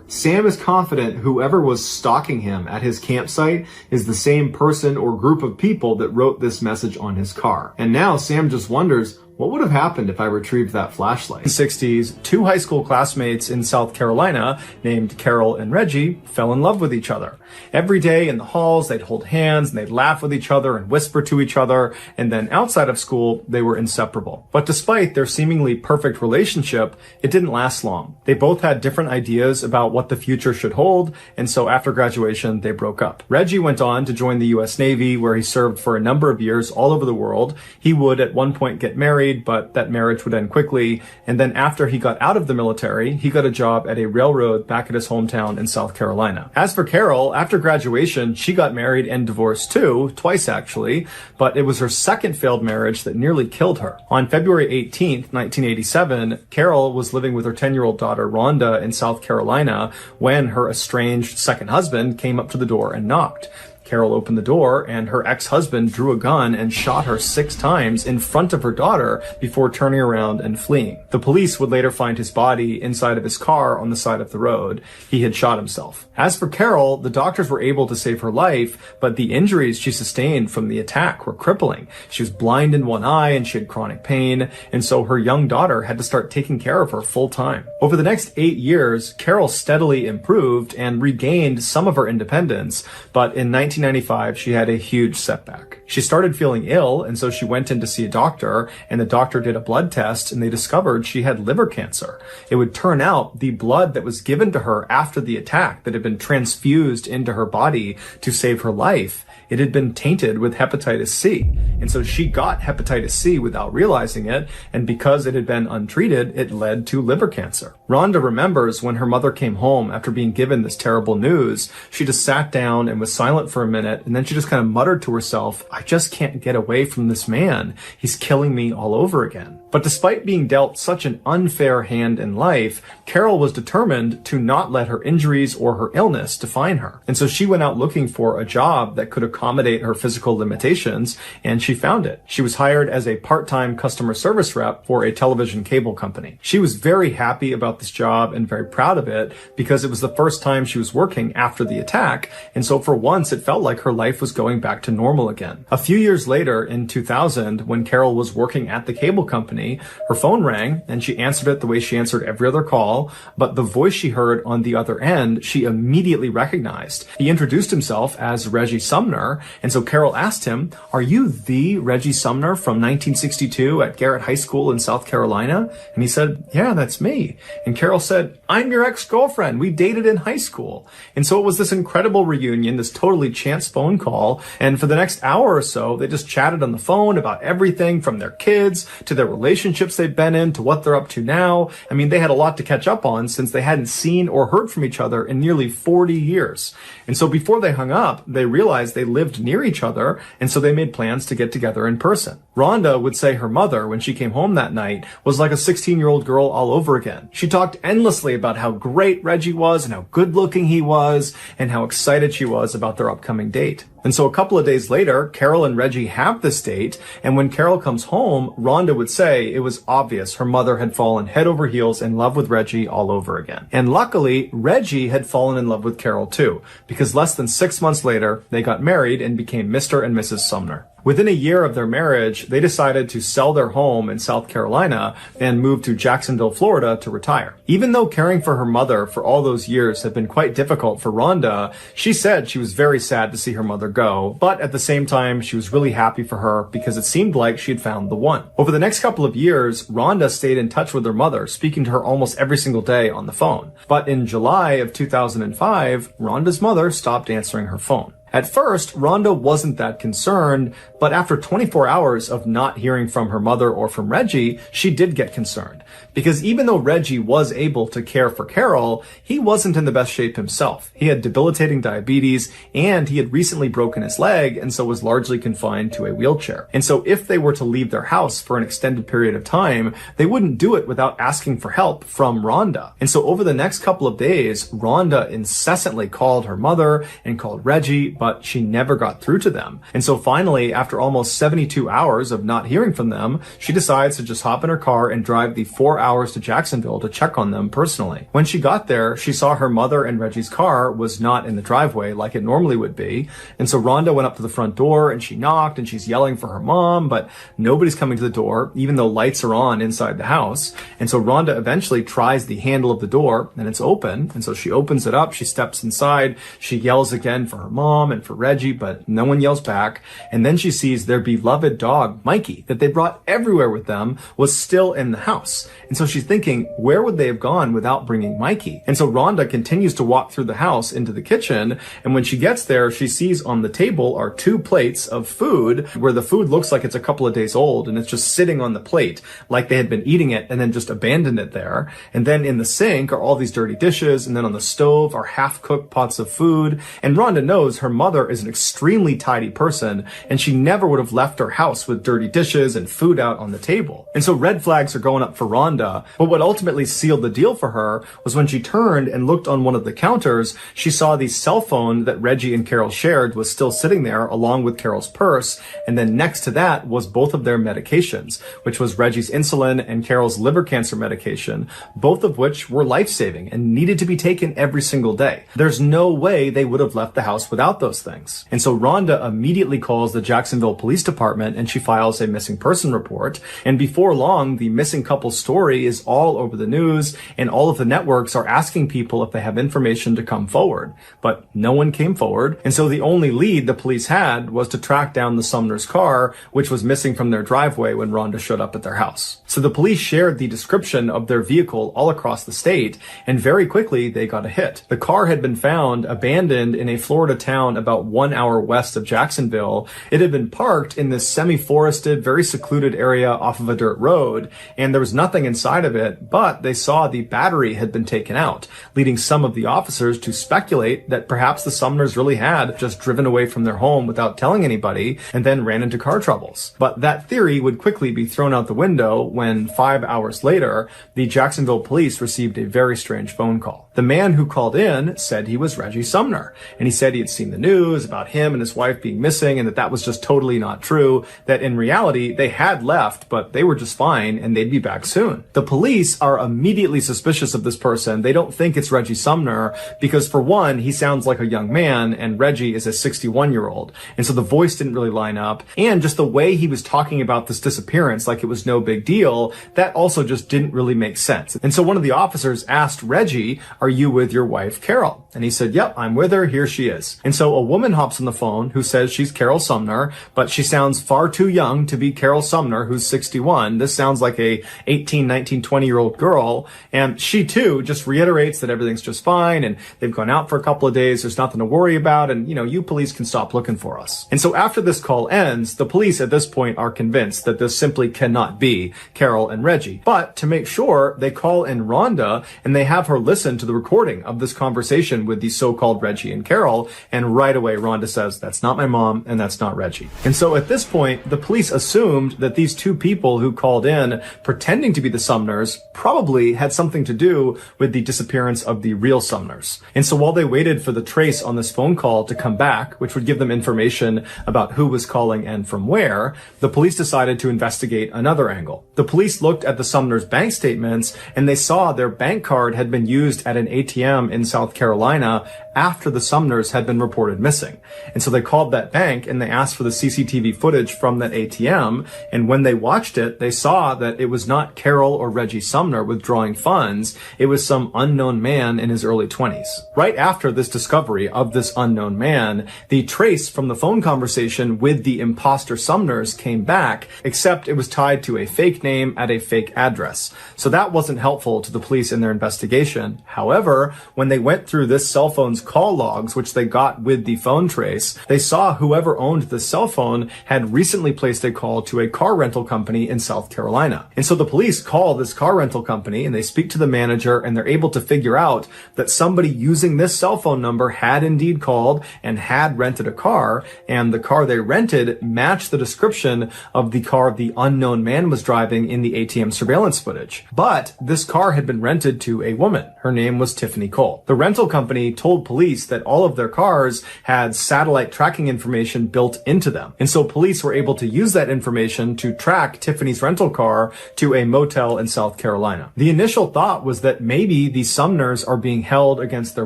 [SPEAKER 1] Sam is confident whoever was stalking him at his campsite is the same person or group of people that wrote this message on his car. And now Sam just wonders, what would have happened if I retrieved that flashlight? In the 60s, two high school classmates in South Carolina named Carol and Reggie fell in love with each other. Every day in the halls, they'd hold hands and they'd laugh with each other and whisper to each other. And then outside of school, they were inseparable. But despite their seemingly perfect relationship, it didn't last long. They both had different ideas about what the future should hold. And so after graduation, they broke up. Reggie went on to join the U.S. Navy, where he served for a number of years all over the world. He would at one point get married, but that marriage would end quickly. And then after he got out of the military, he got a job at a railroad back at his hometown in South Carolina. As for Carol, after graduation, she got married and divorced too, twice actually, but it was her second failed marriage that nearly killed her. On February 18th, 1987, Carol was living with her 10-year-old daughter, Rhonda, in South Carolina when her estranged second husband came up to the door and knocked. Carol opened the door, and her ex-husband drew a gun and shot her 6 times in front of her daughter before turning around and fleeing. The police would later find his body inside of his car on the side of the road. He had shot himself. As for Carol, the doctors were able to save her life, but the injuries she sustained from the attack were crippling. She was blind in one eye and she had chronic pain, and so her young daughter had to start taking care of her full time. Over the next 8 years, Carol steadily improved and regained some of her independence, but in 1995, she had a huge setback. She started feeling ill, and so she went in to see a doctor, and the doctor did a blood test, and they discovered she had liver cancer. It would turn out the blood that was given to her after the attack, that had been transfused into her body to save her life, it had been tainted with hepatitis C. And so she got hepatitis C without realizing it, and because it had been untreated, it led to liver cancer. Rhonda remembers when her mother came home after being given this terrible news, she just sat down and was silent for a minute, and then she just kind of muttered to herself, "I just can't get away from this man. He's killing me all over again." But despite being dealt such an unfair hand in life, Carol was determined to not let her injuries or her illness define her. And so she went out looking for a job that could accommodate her physical limitations, and she found it. She was hired as a part-time customer service rep for a television cable company. She was very happy about this job and very proud of it because it was the first time she was working after the attack, and so for once it felt like her life was going back to normal again. A few years later, in 2000, when Carol was working at the cable company, her phone rang and she answered it the way she answered every other call, but the voice she heard on the other end, she immediately recognized. He introduced himself as Reggie Sumner, Sumner. And so Carol asked him, "Are you the Reggie Sumner from 1962 at Garrett High School in South Carolina?" And he said, "Yeah, that's me." And Carol said, "I'm your ex-girlfriend. We dated in high school." And so it was this incredible reunion, this totally chance phone call. And for the next hour or so, they just chatted on the phone about everything from their kids to their relationships they've been in to what they're up to now. I mean, they had a lot to catch up on since they hadn't seen or heard from each other in nearly 40 years. And so before they hung up, they realized they lived near each other, and so they made plans to get together in person. Rhonda would say her mother, when she came home that night, was like a 16-year-old girl all over again. She talked endlessly about how great Reggie was and how good-looking he was and how excited she was about their upcoming date. And so a couple of days later, Carol and Reggie have this date, and when Carol comes home, Rhonda would say it was obvious her mother had fallen head over heels in love with Reggie all over again. And luckily, Reggie had fallen in love with Carol too, because less than 6 months later, they got married and became Mr. and Mrs. Sumner. Within a year of their marriage, they decided to sell their home in South Carolina and move to Jacksonville, Florida to retire. Even though caring for her mother for all those years had been quite difficult for Rhonda, she said she was very sad to see her mother go, but at the same time, she was really happy for her because it seemed like she had found the one. Over the next couple of years, Rhonda stayed in touch with her mother, speaking to her almost every single day on the phone. But in July of 2005, Rhonda's mother stopped answering her phone. At first, Rhonda wasn't that concerned, but after 24 hours of not hearing from her mother or from Reggie, she did get concerned. Because even though Reggie was able to care for Carol, he wasn't in the best shape himself. He had debilitating diabetes, and he had recently broken his leg, and so was largely confined to a wheelchair. And so if they were to leave their house for an extended period of time, they wouldn't do it without asking for help from Rhonda. And so over the next couple of days, Rhonda incessantly called her mother and called Reggie, but she never got through to them. And so finally, after almost 72 hours of not hearing from them, she decides to just hop in her car and drive the 4 hours to Jacksonville to check on them personally. When she got there, she saw her mother and Reggie's car was not in the driveway like it normally would be. And so Rhonda went up to the front door and she knocked and she's yelling for her mom, but nobody's coming to the door, even though lights are on inside the house. And so Rhonda eventually tries the handle of the door and it's open. And so she opens it up, she steps inside, she yells again for her mom and for Reggie, but no one yells back. And then she sees their beloved dog, Mikey, that they brought everywhere with them, was still in the house. And so she's thinking, where would they have gone without bringing Mikey? And so Rhonda continues to walk through the house into the kitchen. And when she gets there, she sees on the table are 2 plates of food where the food looks like it's a couple of days old and it's just sitting on the plate like they had been eating it and then just abandoned it there. And then in the sink are all these dirty dishes. And then on the stove are half-cooked pots of food. And Rhonda knows her mother is an extremely tidy person and she never would have left her house with dirty dishes and food out on the table. And so red flags are going up for Rhonda, but what ultimately sealed the deal for her was when she turned and looked on one of the counters, she saw the cell phone that Reggie and Carol shared was still sitting there along with Carol's purse, and then next to that was both of their medications, which was Reggie's insulin and Carol's liver cancer medication, both of which were life-saving and needed to be taken every single day. There's no way they would have left the house without those things. And so Rhonda immediately calls the Jacksonville Police Department and she files a missing person report. And before long, the missing couple's story is all over the news and all of the networks are asking people if they have information to come forward. But no one came forward. And so the only lead the police had was to track down the Sumner's car, which was missing from their driveway when Rhonda showed up at their house. So the police shared the description of their vehicle all across the state, and very quickly they got a hit. The car had been found abandoned in a Florida town about 1 hour west of Jacksonville. It had been parked in this semi-forested, very secluded area off of a dirt road, and there was nothing inside of it, but they saw the battery had been taken out, leading some of the officers to speculate that perhaps the Sumners really had just driven away from their home without telling anybody and then ran into car troubles. But that theory would quickly be thrown out the window when 5 hours later, the Jacksonville police received a very strange phone call. The man who called in said he was Reggie Sumner, and he said he had seen the news about him and his wife being missing and that was just totally not true, that in reality they had left, but they were just fine and they'd be back soon. The police are immediately suspicious of this person. They don't think it's Reggie Sumner because, for one, he sounds like a young man and Reggie is a 61-year-old. And so the voice didn't really line up. And just the way he was talking about this disappearance like it was no big deal, that also just didn't really make sense. And so one of the officers asked Reggie, "Are you with your wife, Carol?" And he said, "Yep, I'm with her. Here she is." And so so a woman hops on the phone who says she's Carol Sumner, but she sounds far too young to be Carol Sumner, who's 61. This sounds like a 18, 19, 20-year-old girl. And she too just reiterates that everything's just fine and they've gone out for a couple of days. There's nothing to worry about. And, you police can stop looking for us. And so after this call ends, the police at this point are convinced that this simply cannot be Carol and Reggie. But to make sure, they call in Rhonda and they have her listen to the recording of this conversation with the so-called Reggie and Carol. And right away, Rhonda says, that's not my mom and that's not Reggie. And so at this point, the police assumed that these two people who called in pretending to be the Sumners probably had something to do with the disappearance of the real Sumners. And so while they waited for the trace on this phone call to come back, which would give them information about who was calling and from where, the police decided to investigate another angle. The police looked at the Sumners' bank statements and they saw their bank card had been used at an ATM in South Carolina after the Sumners had been reported missing. And so they called that bank and they asked for the CCTV footage from that ATM. And when they watched it, they saw that it was not Carol or Reggie Sumner withdrawing funds. It was some unknown man in his early 20s. Right after this discovery of this unknown man, the trace from the phone conversation with the imposter Sumners came back, except it was tied to a fake name at a fake address. So that wasn't helpful to the police in their investigation. However, when they went through this cell phone's call logs, which they got with the phone trace, they saw whoever owned the cell phone had recently placed a call to a car rental company in South Carolina. And so the police call this car rental company and they speak to the manager and they're able to figure out that somebody using this cell phone number had indeed called and had rented a car, and the car they rented matched the description of the car the unknown man was driving in the ATM surveillance footage. But this car had been rented to a woman. Her name was Tiffany Cole. The rental company told police that all of their cars had satellite tracking information built into them. And so police were able to use that information to track Tiffany's rental car to a motel in South Carolina. The initial thought was that maybe the Sumners are being held against their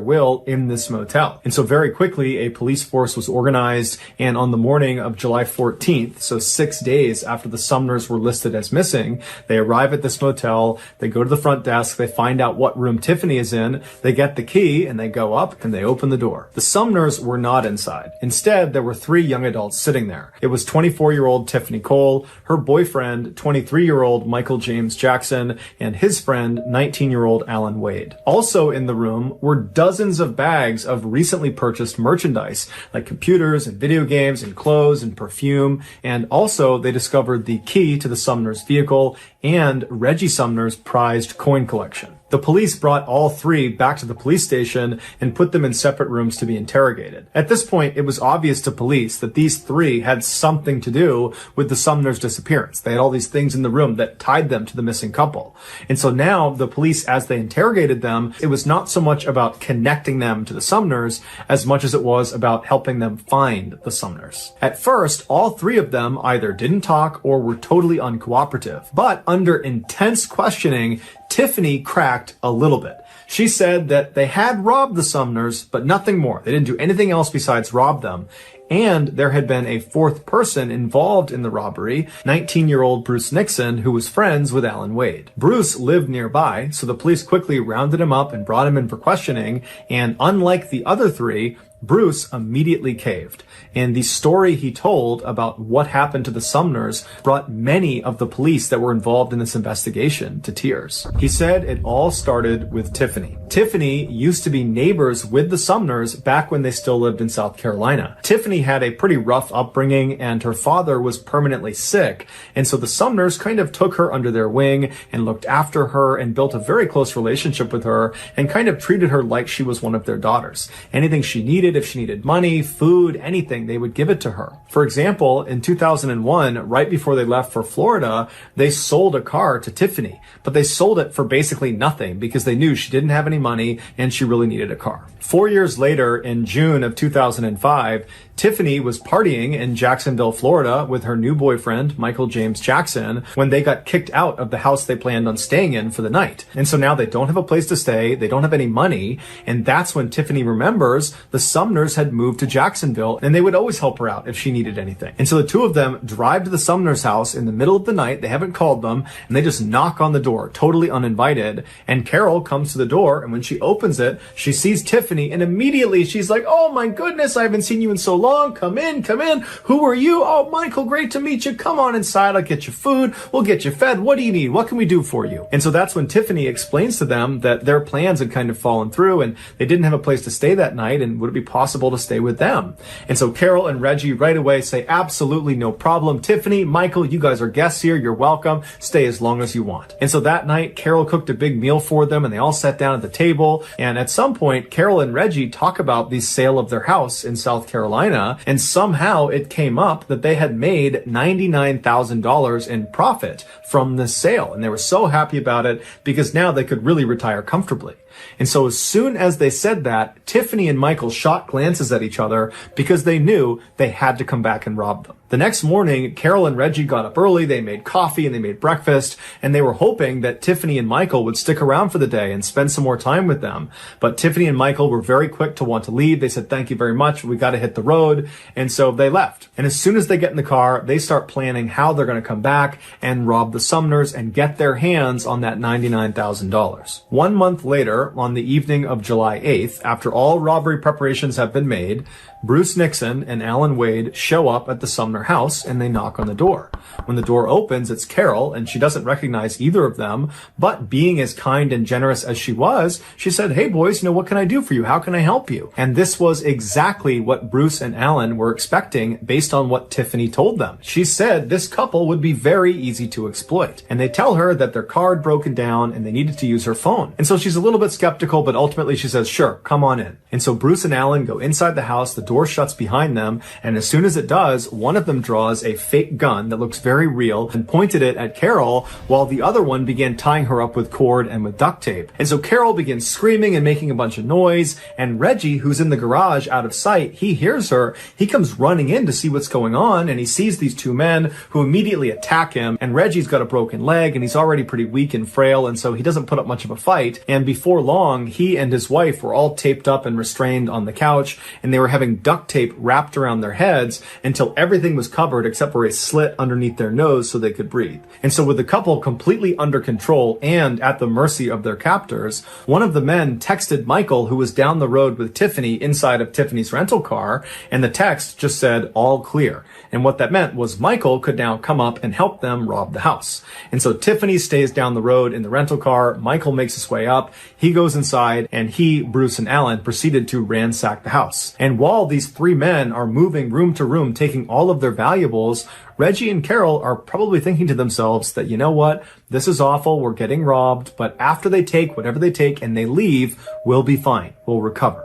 [SPEAKER 1] will in this motel. And so very quickly, a police force was organized, and on the morning of July 14th, so 6 days after the Sumners were listed as missing, they arrive at this motel, they go to the front desk, they find out what room Tiffany is in, they get the key, and they go up and they open the door. The Sumners were not inside. Instead, there were 3 young adults sitting there. It was 24-year-old Tiffany Cole, her boyfriend, 23-year-old Michael James Jackson, and his friend, 19-year-old Alan Wade. Also in the room were dozens of bags of recently purchased merchandise, like computers and video games and clothes and perfume. And also they discovered the key to the Sumners' vehicle and Reggie Sumner's prized coin collection. The police brought all 3 back to the police station and put them in separate rooms to be interrogated. At this point, it was obvious to police that these 3 had something to do with the Sumners' disappearance. They had all these things in the room that tied them to the missing couple. And so now the police, as they interrogated them, it was not so much about connecting them to the Sumners as much as it was about helping them find the Sumners. At first, all 3 of them either didn't talk or were totally uncooperative. But under intense questioning, Tiffany cracked a little bit. She said that they had robbed the Sumners, but nothing more. They didn't do anything else besides rob them. And there had been a 4th person involved in the robbery, 19-year-old Bruce Nixon, who was friends with Alan Wade. Bruce lived nearby, so the police quickly rounded him up and brought him in for questioning. And unlike the other 3, Bruce immediately caved. And the story he told about what happened to the Sumners brought many of the police that were involved in this investigation to tears. He said it all started with Tiffany. Tiffany used to be neighbors with the Sumners back when they still lived in South Carolina. Tiffany had a pretty rough upbringing and her father was permanently sick. And so the Sumners kind of took her under their wing and looked after her and built a very close relationship with her and kind of treated her like she was one of their daughters. Anything she needed, if she needed money, food, anything, they would give it to her. For example, in 2001, right before they left for Florida, they sold a car to Tiffany, but they sold it for basically nothing because they knew she didn't have any money and she really needed a car. 4 years later, in June of 2005, Tiffany was partying in Jacksonville, Florida with her new boyfriend, Michael James Jackson, when they got kicked out of the house they planned on staying in for the night. And so now they don't have a place to stay, they don't have any money, and that's when Tiffany remembers the Sumners had moved to Jacksonville and they would always help her out if she needed anything. And so the two of them drive to the Sumners house in the middle of the night. They haven't called them, and they just knock on the door, totally uninvited. And Carol comes to the door, and when she opens it, she sees Tiffany, and immediately she's like, "Oh my goodness, I haven't seen you in so long. Come in, come in. Who are you? Oh, Michael, great to meet you. Come on inside. I'll get you food. We'll get you fed. What do you need? What can we do for you?" And so that's when Tiffany explains to them that their plans had kind of fallen through and they didn't have a place to stay that night, and would it be possible to stay with them? And so Carol and Reggie right away say, "Absolutely no problem. Tiffany, Michael, you guys are guests here. You're welcome. Stay as long as you want." And so that night, Carol cooked a big meal for them and they all sat down at the table. And at some point, Carol and Reggie talk about the sale of their house in South Carolina. And somehow it came up that they had made $99,000 in profit from this sale. And they were so happy about it because now they could really retire comfortably. And so as soon as they said that, Tiffany and Michael shot glances at each other because they knew they had to come back and rob them. The next morning, Carol and Reggie got up early, they made coffee and they made breakfast, and they were hoping that Tiffany and Michael would stick around for the day and spend some more time with them. But Tiffany and Michael were very quick to want to leave. They said, "Thank you very much, we got to hit the road." And so they left. And as soon as they get in the car, they start planning how they're going to come back and rob the Sumners and get their hands on that $99,000. 1 month later, on the evening of July 8th, after all robbery preparations have been made, Bruce Nixon and Alan Wade show up at the Sumner house and they knock on the door. When the door opens, it's Carol, and she doesn't recognize either of them, but being as kind and generous as she was, she said, "Hey boys, what can I do for you? How can I help you?" And this was exactly what Bruce and Alan were expecting based on what Tiffany told them. She said this couple would be very easy to exploit. And they tell her that their car had broken down and they needed to use her phone. And so she's a little bit skeptical, but ultimately she says, "Sure, come on in." And so Bruce and Alan go inside the house, the door shuts behind them, and as soon as it does, one of them draws a fake gun that looks very real and pointed it at Carol, while the other one began tying her up with cord and with duct tape. And so Carol begins screaming and making a bunch of noise, and Reggie, who's in the garage out of sight, he hears her. He comes running in to see what's going on, and he sees these two men who immediately attack him, and Reggie's got a broken leg, and he's already pretty weak and frail, and so he doesn't put up much of a fight. And before long, he and his wife were all taped up and restrained on the couch, and they were having duct tape wrapped around their heads until everything was covered except for a slit underneath their nose so they could breathe. And so with the couple completely under control and at the mercy of their captors, one of the men texted Michael, who was down the road with Tiffany inside of Tiffany's rental car, and the text just said, "All clear." And what that meant was Michael could now come up and help them rob the house. And so Tiffany stays down the road in the rental car. Michael makes his way up. He goes inside, and he, Bruce, and Alan proceeded to ransack the house. And while these three men are moving room to room, taking all of their valuables, Reggie and Carol are probably thinking to themselves that, you know what, this is awful, we're getting robbed, but after they take whatever they take and they leave, we'll be fine, we'll recover.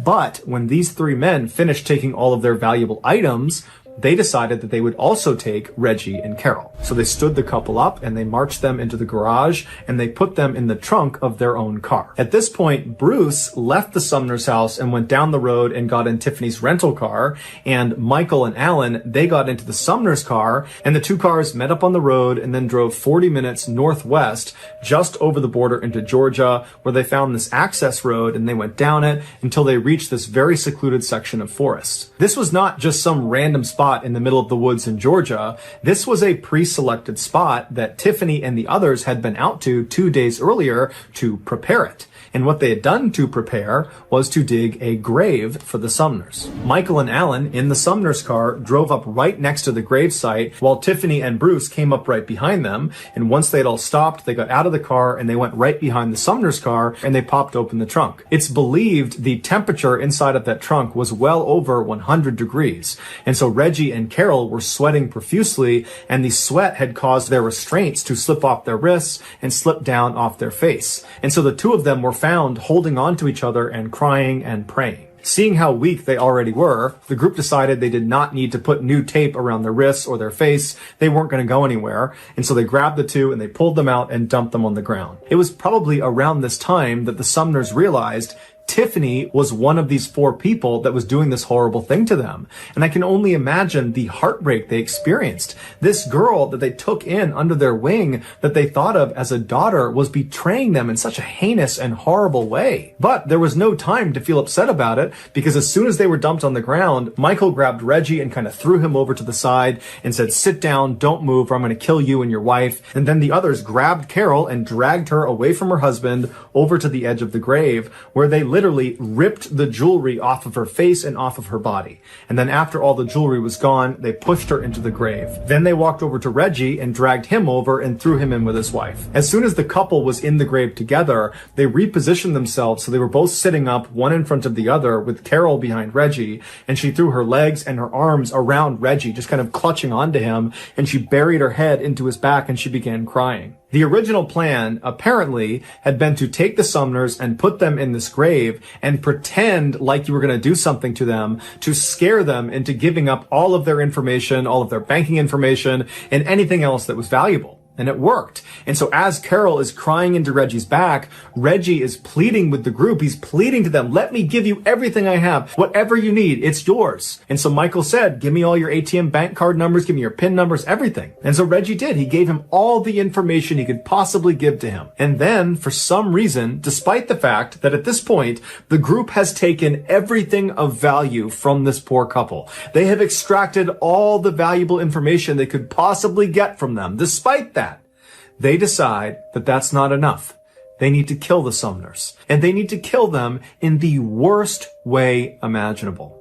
[SPEAKER 1] But when these three men finished taking all of their valuable items, they decided that they would also take Reggie and Carol. So they stood the couple up and they marched them into the garage and they put them in the trunk of their own car. At this point, Bruce left the Sumner's house and went down the road and got in Tiffany's rental car, and Michael and Alan, they got into the Sumner's car, and the two cars met up on the road and then drove 40 minutes northwest just over the border into Georgia, where they found this access road and they went down it until they reached this very secluded section of forest. This was not just some random spot in the middle of the woods in Georgia. This was a pre-selected spot that Tiffany and the others had been out to 2 days earlier to prepare it. And what they had done to prepare was to dig a grave for the Sumners. Michael and Alan in the Sumners car drove up right next to the grave site, while Tiffany and Bruce came up right behind them. And once they'd all stopped, they got out of the car and they went right behind the Sumners car and they popped open the trunk. It's believed the temperature inside of that trunk was well over 100 degrees. And so Reggie and Carol were sweating profusely, and the sweat had caused their restraints to slip off their wrists and slip down off their face. And so the two of them were found holding on to each other and crying and praying. Seeing how weak they already were, the group decided they did not need to put new tape around their wrists or their face. They weren't going to go anywhere. And so they grabbed the two and they pulled them out and dumped them on the ground. It was probably around this time that the Sumners realized Tiffany was one of these 4 people that was doing this horrible thing to them. And I can only imagine the heartbreak they experienced. This girl that they took in under their wing, that they thought of as a daughter, was betraying them in such a heinous and horrible way. But there was no time to feel upset about it, because as soon as they were dumped on the ground, Michael grabbed Reggie and kind of threw him over to the side and said, "Sit down, don't move, or I'm going to kill you and your wife." And then the others grabbed Carol and dragged her away from her husband over to the edge of the grave, where they literally ripped the jewelry off of her face and off of her body. And then after all the jewelry was gone, they pushed her into the grave. Then they walked over to Reggie and dragged him over and threw him in with his wife. As soon as the couple was in the grave together, they repositioned themselves so they were both sitting up, one in front of the other, with Carol behind Reggie, and she threw her legs and her arms around Reggie, just kind of clutching onto him, and she buried her head into his back and she began crying. The original plan, apparently, had been to take the Sumners and put them in this grave and pretend like you were going to do something to them to scare them into giving up all of their information, all of their banking information, and anything else that was valuable. And it worked. And so as Carol is crying into Reggie's back, Reggie is pleading with the group. He's pleading to them, "Let me give you everything I have. Whatever you need, it's yours." And so Michael said, "Give me all your ATM bank card numbers, give me your PIN numbers, everything." And so Reggie did. He gave him all the information he could possibly give to him. And then, for some reason, despite the fact that at this point, the group has taken everything of value from this poor couple. They have extracted all the valuable information they could possibly get from them. Despite that, they decide that that's not enough. They need to kill the Sumners. And they need to kill them in the worst way imaginable.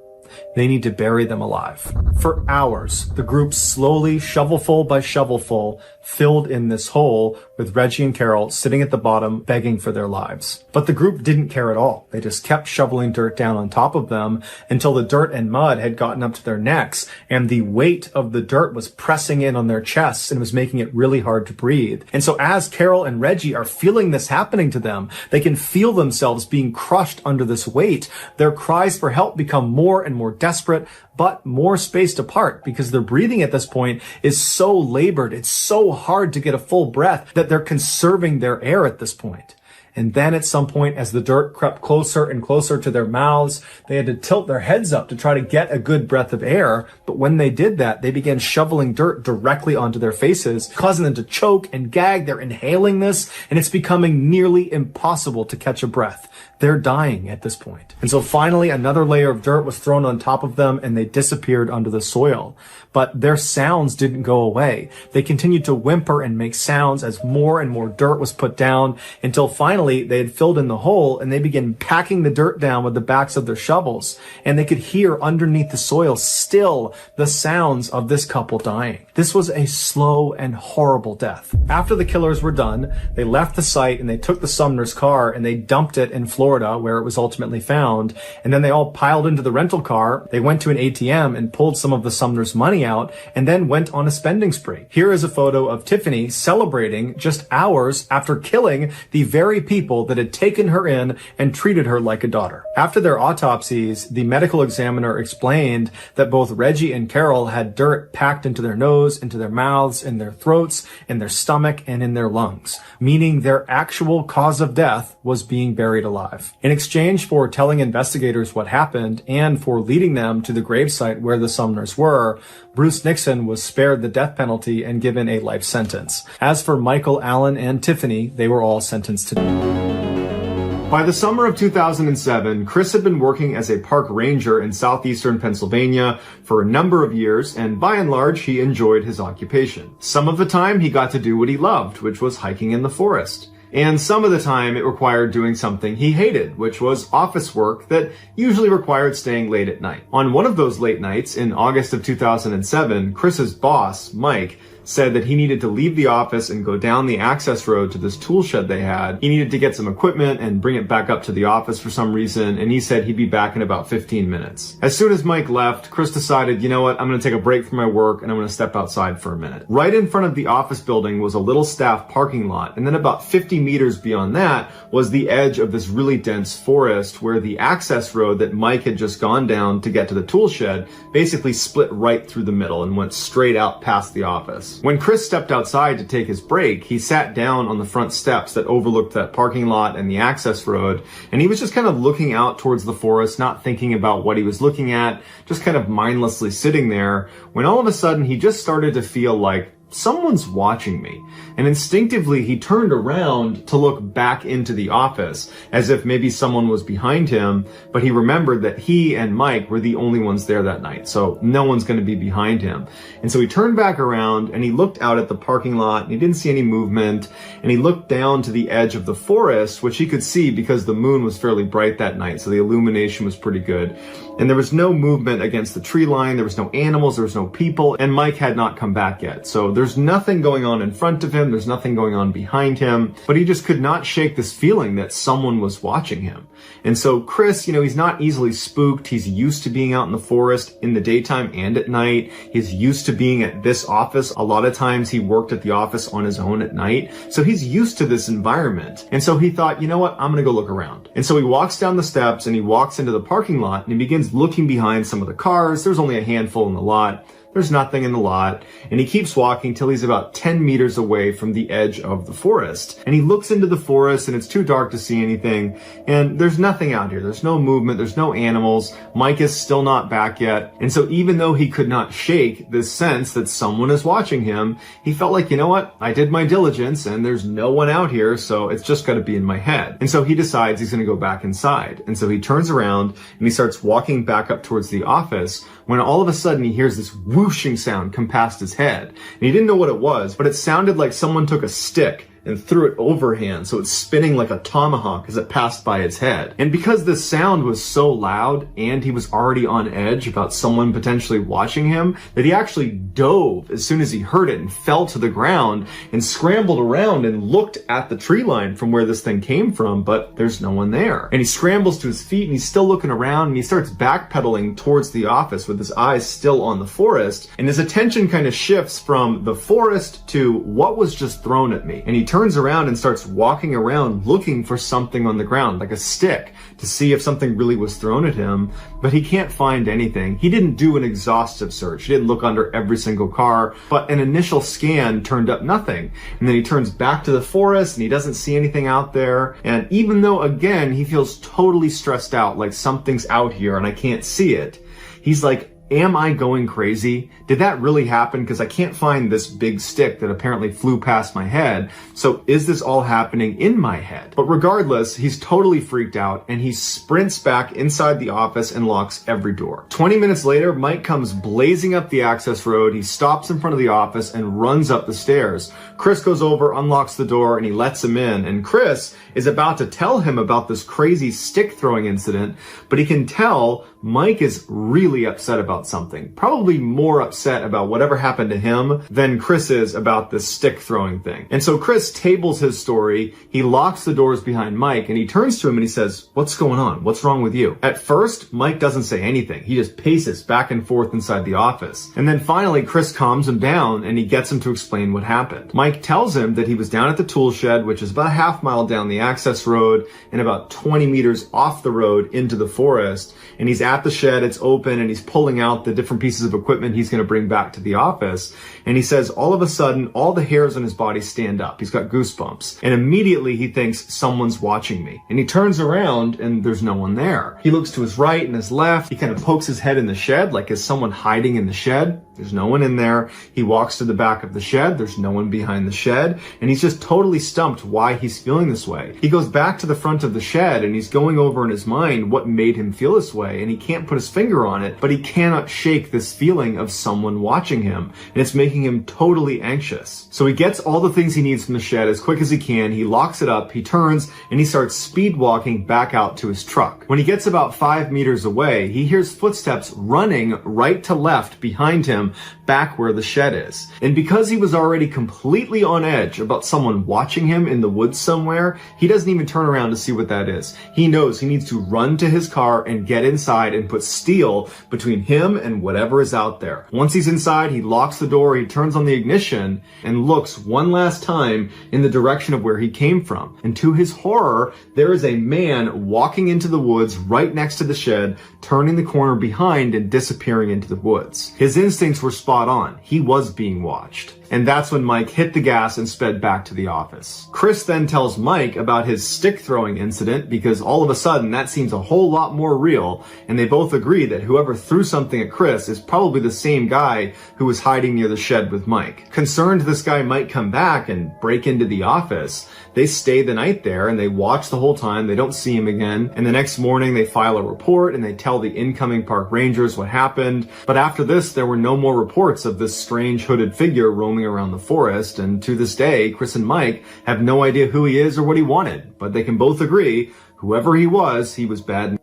[SPEAKER 1] They need to bury them alive. For hours, the group slowly, shovelful by shovelful, filled in this hole with Reggie and Carol sitting at the bottom begging for their lives. But the group didn't care at all. They just kept shoveling dirt down on top of them until the dirt and mud had gotten up to their necks, and the weight of the dirt was pressing in on their chests and was making it really hard to breathe. And so as Carol and Reggie are feeling this happening to them, they can feel themselves being crushed under this weight. Their cries for help become more and more desperate, but more spaced apart, because their breathing at this point is so labored, it's so hard to get a full breath, that they're conserving their air at this point. And then at some point, as the dirt crept closer and closer to their mouths, they had to tilt their heads up to try to get a good breath of air. But when they did that, they began shoveling dirt directly onto their faces, causing them to choke and gag. They're inhaling this, and it's becoming nearly impossible to catch a breath. They're dying at this point. And so finally, another layer of dirt was thrown on top of them, and they disappeared under the soil. But their sounds didn't go away. They continued to whimper and make sounds as more and more dirt was put down, until finally they had filled in the hole, and they began packing the dirt down with the backs of their shovels. And they could hear underneath the soil still the sounds of this couple dying. This was a slow and horrible death. After the killers were done, they left the site and they took the Sumner's car and they dumped it in Florida, where it was ultimately found. And then they all piled into the rental car. They went to an ATM and pulled some of the Sumner's money out, and then went on a spending spree. Here is a photo of Tiffany celebrating just hours after killing the very people that had taken her in and treated her like a daughter. After their autopsies, the medical examiner explained that both Reggie and Carol had dirt packed into their nose, into their mouths, in their throats, in their stomach, and in their lungs, meaning their actual cause of death was being buried alive. In exchange for telling investigators what happened and for leading them to the gravesite where the Sumners were, Bruce Nixon was spared the death penalty and given a life sentence. As for Michael, Allen, and Tiffany, they were all sentenced to death. By the summer of 2007, Chris had been working as a park ranger in southeastern Pennsylvania for a number of years, and by and large, he enjoyed his occupation. Some of the time, he got to do what he loved, which was hiking in the forest. And some of the time, it required doing something he hated, which was office work that usually required staying late at night. On one of those late nights, in August of 2007, Chris's boss, Mike, said that he needed to leave the office and go down the access road to this tool shed they had. He needed to get some equipment and bring it back up to the office for some reason, and he said he'd be back in about 15 minutes. As soon as Mike left, Chris decided, you know what, I'm going to take a break from my work and I'm going to step outside for a minute. Right in front of the office building was a little staff parking lot, and then about 50 meters beyond that was the edge of this really dense forest where the access road that Mike had just gone down to get to the tool shed basically split right through the middle and went straight out past the office. forest. When Chris stepped outside to take his break, he sat down on the front steps that overlooked that parking lot and the access road, and he was just kind of looking out towards the forest, not thinking about what he was looking at, just kind of mindlessly sitting there, when all of a sudden he just started to feel like someone's watching me. And instinctively, he turned around to look back into the office, as if maybe someone was behind him, but he remembered that he and Mike were the only ones there that night, so no one's going to be behind him. And so he turned back around and he looked out at the parking lot and he didn't see any movement, and he looked down to the edge of the forest, which he could see because the moon was fairly bright that night, so the illumination was pretty good. And there was no movement against the tree line, there was no animals, there was no people, and Mike had not come back yet. So there's nothing going on in front of him, there's nothing going on behind him, but he just could not shake this feeling that someone was watching him. And so Chris, he's not easily spooked. He's used to being out in the forest in the daytime and at night. He's used to being at this office. A lot of times he worked at the office on his own at night. So he's used to this environment. And so he thought, you know what, I'm going to go look around. And so he walks down the steps and he walks into the parking lot and he begins looking behind some of the cars. There's only a handful in the lot. There's nothing in the lot, and he keeps walking till he's about 10 meters away from the edge of the forest. And he looks into the forest, and it's too dark to see anything, and there's nothing out here. There's no movement, there's no animals. Mike is still not back yet. And so even though he could not shake this sense that someone is watching him, he felt like, you know what, I did my diligence, and there's no one out here, so it's just got to be in my head. And so he decides he's going to go back inside. And so he turns around, and he starts walking back up towards the office, when all of a sudden he hears this whooshing sound come past his head. And he didn't know what it was, but it sounded like someone took a stick and threw it overhand, so it's spinning like a tomahawk as it passed by his head. And because this sound was so loud and he was already on edge about someone potentially watching him, that he actually dove as soon as he heard it and fell to the ground and scrambled around and looked at the tree line from where this thing came from, but there's no one there. And he scrambles to his feet and he's still looking around, and he starts backpedaling towards the office with his eyes still on the forest, and his attention kind of shifts from the forest to what was just thrown at me. And he turns around and starts walking around looking for something on the ground, like a stick, to see if something really was thrown at him, but he can't find anything. He didn't do an exhaustive search. He didn't look under every single car, but an initial scan turned up nothing. And then he turns back to the forest and he doesn't see anything out there. And even though, again, he feels totally stressed out, like something's out here and I can't see it, he's like, am I going crazy? Did that really happen? Because I can't find this big stick that apparently flew past my head. So is this all happening in my head? But regardless, he's totally freaked out and he sprints back inside the office and locks every door. 20 minutes later, Mike comes blazing up the access road. He stops in front of the office and runs up the stairs. Chris goes over, unlocks the door, and he lets him in. And Chris is about to tell him about this crazy stick throwing incident, but he can tell Mike is really upset about something. Probably more upset about whatever happened to him than Chris is about this stick throwing thing. And so Chris tables his story, he locks the doors behind Mike, and he turns to him and he says, "What's going on? What's wrong with you?" At first, Mike doesn't say anything. He just paces back and forth inside the office. And then finally, Chris calms him down and he gets him to explain what happened. Mike tells him that he was down at the tool shed, which is about a half mile down the access road and about 20 meters off the road into the forest. And he's at the shed, it's open, and he's pulling out the different pieces of equipment he's going to bring back to the office. And he says all of a sudden, all the hairs on his body stand up. He's got goosebumps. And immediately he thinks, someone's watching me. And he turns around and there's no one there. He looks to his right and his left. He kind of pokes his head in the shed, like is someone hiding in the shed? There's no one in there. He walks to the back of the shed. There's no one behind the shed. And he's just totally stumped why he's feeling this way. He goes back to the front of the shed and he's going over in his mind what made him feel this way. And he can't put his finger on it, but he cannot shake this feeling of someone watching him. And it's making him totally anxious. So he gets all the things he needs from the shed as quick as he can. He locks it up, he turns, and he starts speed walking back out to his truck. When he gets about 5 meters away, he hears footsteps running right to left behind him, back where the shed is. And because he was already completely on edge about someone watching him in the woods somewhere, he doesn't even turn around to see what that is. He knows he needs to run to his car and get inside and put steel between him and whatever is out there. Once he's inside, he locks the door, he turns on the ignition, and looks one last time in the direction of where he came from. And to his horror, there is a man walking into the woods right next to the shed, turning the corner behind and disappearing into the woods. His instincts were spot on. He was being watched. And that's when Mike hit the gas and sped back to the office. Chris then tells Mike about his stick throwing incident because all of a sudden that seems a whole lot more real, and they both agree that whoever threw something at Chris is probably the same guy who was hiding near the shed with Mike. Concerned this guy might come back and break into the office, they stay the night there and they watch the whole time. They don't see him again. And the next morning they file a report and they tell the incoming park rangers what happened. But after this, there were no more reports of this strange hooded figure roaming around the forest. And to this day, Chris and Mike have no idea who he is or what he wanted. But they can both agree, whoever he was bad.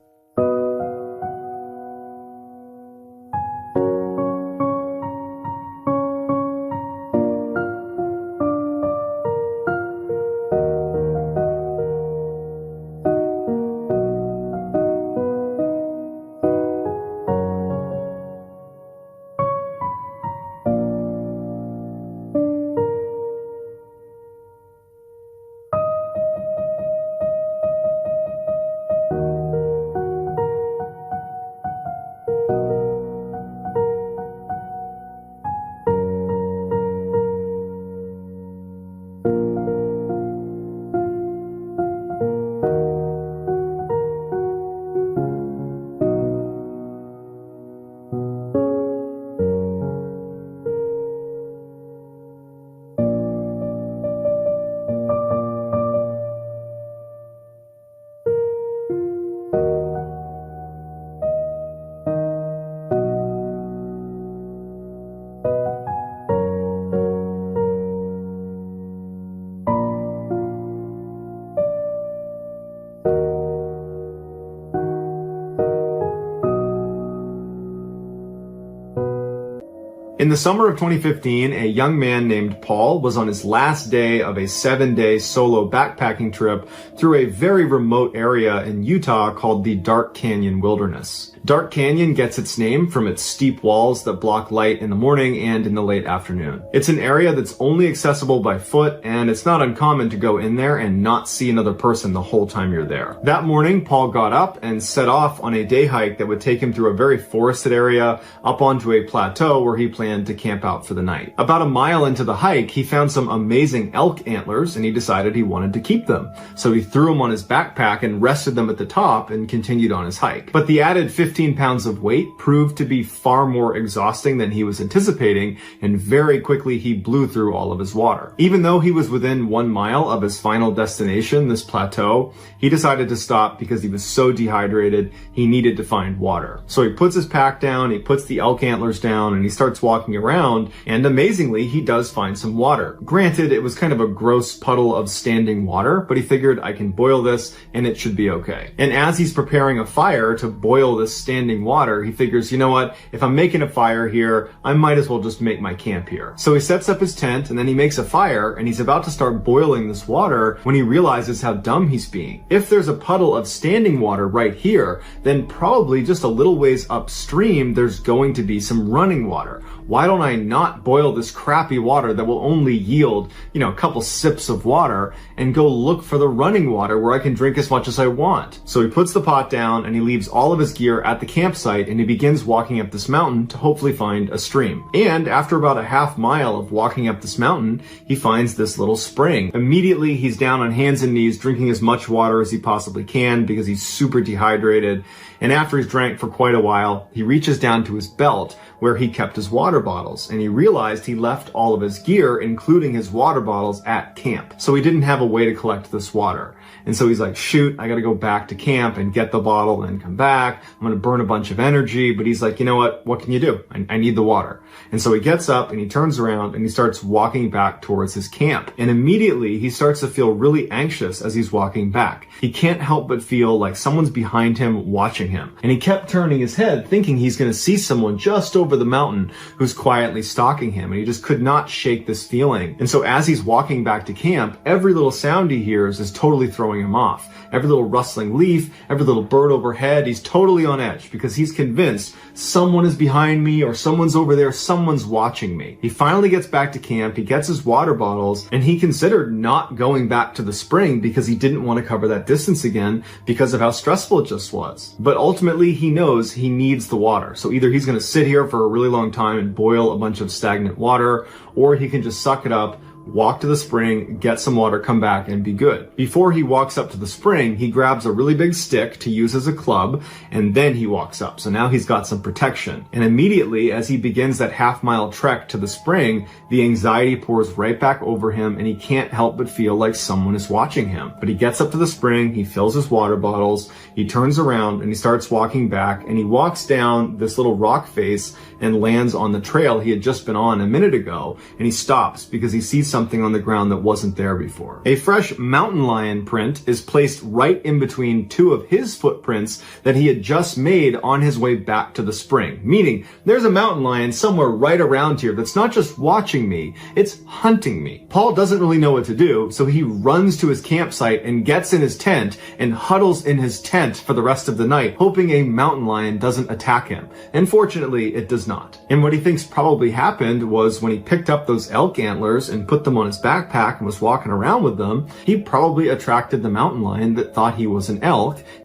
[SPEAKER 1] In the summer of 2015, a young man named Paul was on his last day of a 7-day solo backpacking trip through a very remote area in Utah called the Dark Canyon Wilderness. Dark Canyon gets its name from its steep walls that block light in the morning and in the late afternoon. It's an area that's only accessible by foot, and it's not uncommon to go in there and not see another person the whole time you're there. That morning, Paul got up and set off on a day hike that would take him through a very forested area up onto a plateau where he planned to camp out for the night. About a mile into the hike, he found some amazing elk antlers and he decided he wanted to keep them. So he threw them on his backpack and rested them at the top and continued on his hike. But the added 15 pounds of weight proved to be far more exhausting than he was anticipating, and very quickly he blew through all of his water. Even though he was within 1 mile of his final destination, this plateau, he decided to stop because he was so dehydrated he needed to find water. So he puts his pack down, he puts the elk antlers down, and he starts walking around, and amazingly he does find some water. Granted, it was kind of a gross puddle of standing water, but he figured, I can boil this and it should be okay. And as he's preparing a fire to boil this standing water, he figures, you know what, if I'm making a fire here, I might as well just make my camp here. So he sets up his tent and then he makes a fire and he's about to start boiling this water when he realizes how dumb he's being. If there's a puddle of standing water right here, then probably just a little ways upstream there's going to be some running water. Why don't I not boil this crappy water that will only yield, a couple sips of water and go look for the running water where I can drink as much as I want? So he puts the pot down and he leaves all of his gear at the campsite and he begins walking up this mountain to hopefully find a stream. And after about a half mile of walking up this mountain, he finds this little spring. Immediately he's down on hands and knees drinking as much water as he possibly can because he's super dehydrated. And after he's drank for quite a while, he reaches down to his belt where he kept his water bottles, and he realized he left all of his gear, including his water bottles, at camp. So he didn't have a way to collect this water. And so he's like, shoot, I gotta go back to camp and get the bottle and then come back. I'm gonna burn a bunch of energy. But he's like, you know what can you do? I need the water. And so he gets up and he turns around and he starts walking back towards his camp. And immediately he starts to feel really anxious as he's walking back. He can't help but feel like someone's behind him watching him. And he kept turning his head thinking he's gonna see someone just over the mountain who's quietly stalking him. And he just could not shake this feeling. And so as he's walking back to camp, every little sound he hears is totally throwing him off. Every little rustling leaf, every little bird overhead, he's totally on edge because he's convinced someone is behind me or someone's over there, someone's watching me. He finally gets back to camp, he gets his water bottles, and he considered not going back to the spring because he didn't want to cover that distance again because of how stressful it just was. But ultimately, he knows he needs the water. So either he's going to sit here for a really long time and boil a bunch of stagnant water, or he can just suck it up, walk to the spring, get some water, come back, and be good. Before he walks up to the spring, he grabs a really big stick to use as a club, and then he walks up. So now he's got some protection. And immediately, as he begins that half-mile trek to the spring, the anxiety pours right back over him, and he can't help but feel like someone is watching him. But he gets up to the spring, he fills his water bottles, he turns around, and he starts walking back, and he walks down this little rock face and lands on the trail he had just been on a minute ago, and he stops because he sees something on the ground that wasn't there before. A fresh mountain lion print is placed right in between two of his footprints that he had just made on his way back to the spring, meaning there's a mountain lion somewhere right around here that's not just watching me, it's hunting me. Paul doesn't really know what to do, so he runs to his campsite and gets in his tent and huddles in his tent for the rest of the night, hoping a mountain lion doesn't attack him. And fortunately, it does not. And what he thinks probably happened was when he picked up those elk antlers and put them on his backpack and was walking around with them, he probably attracted the mountain lion that thought he was an elk,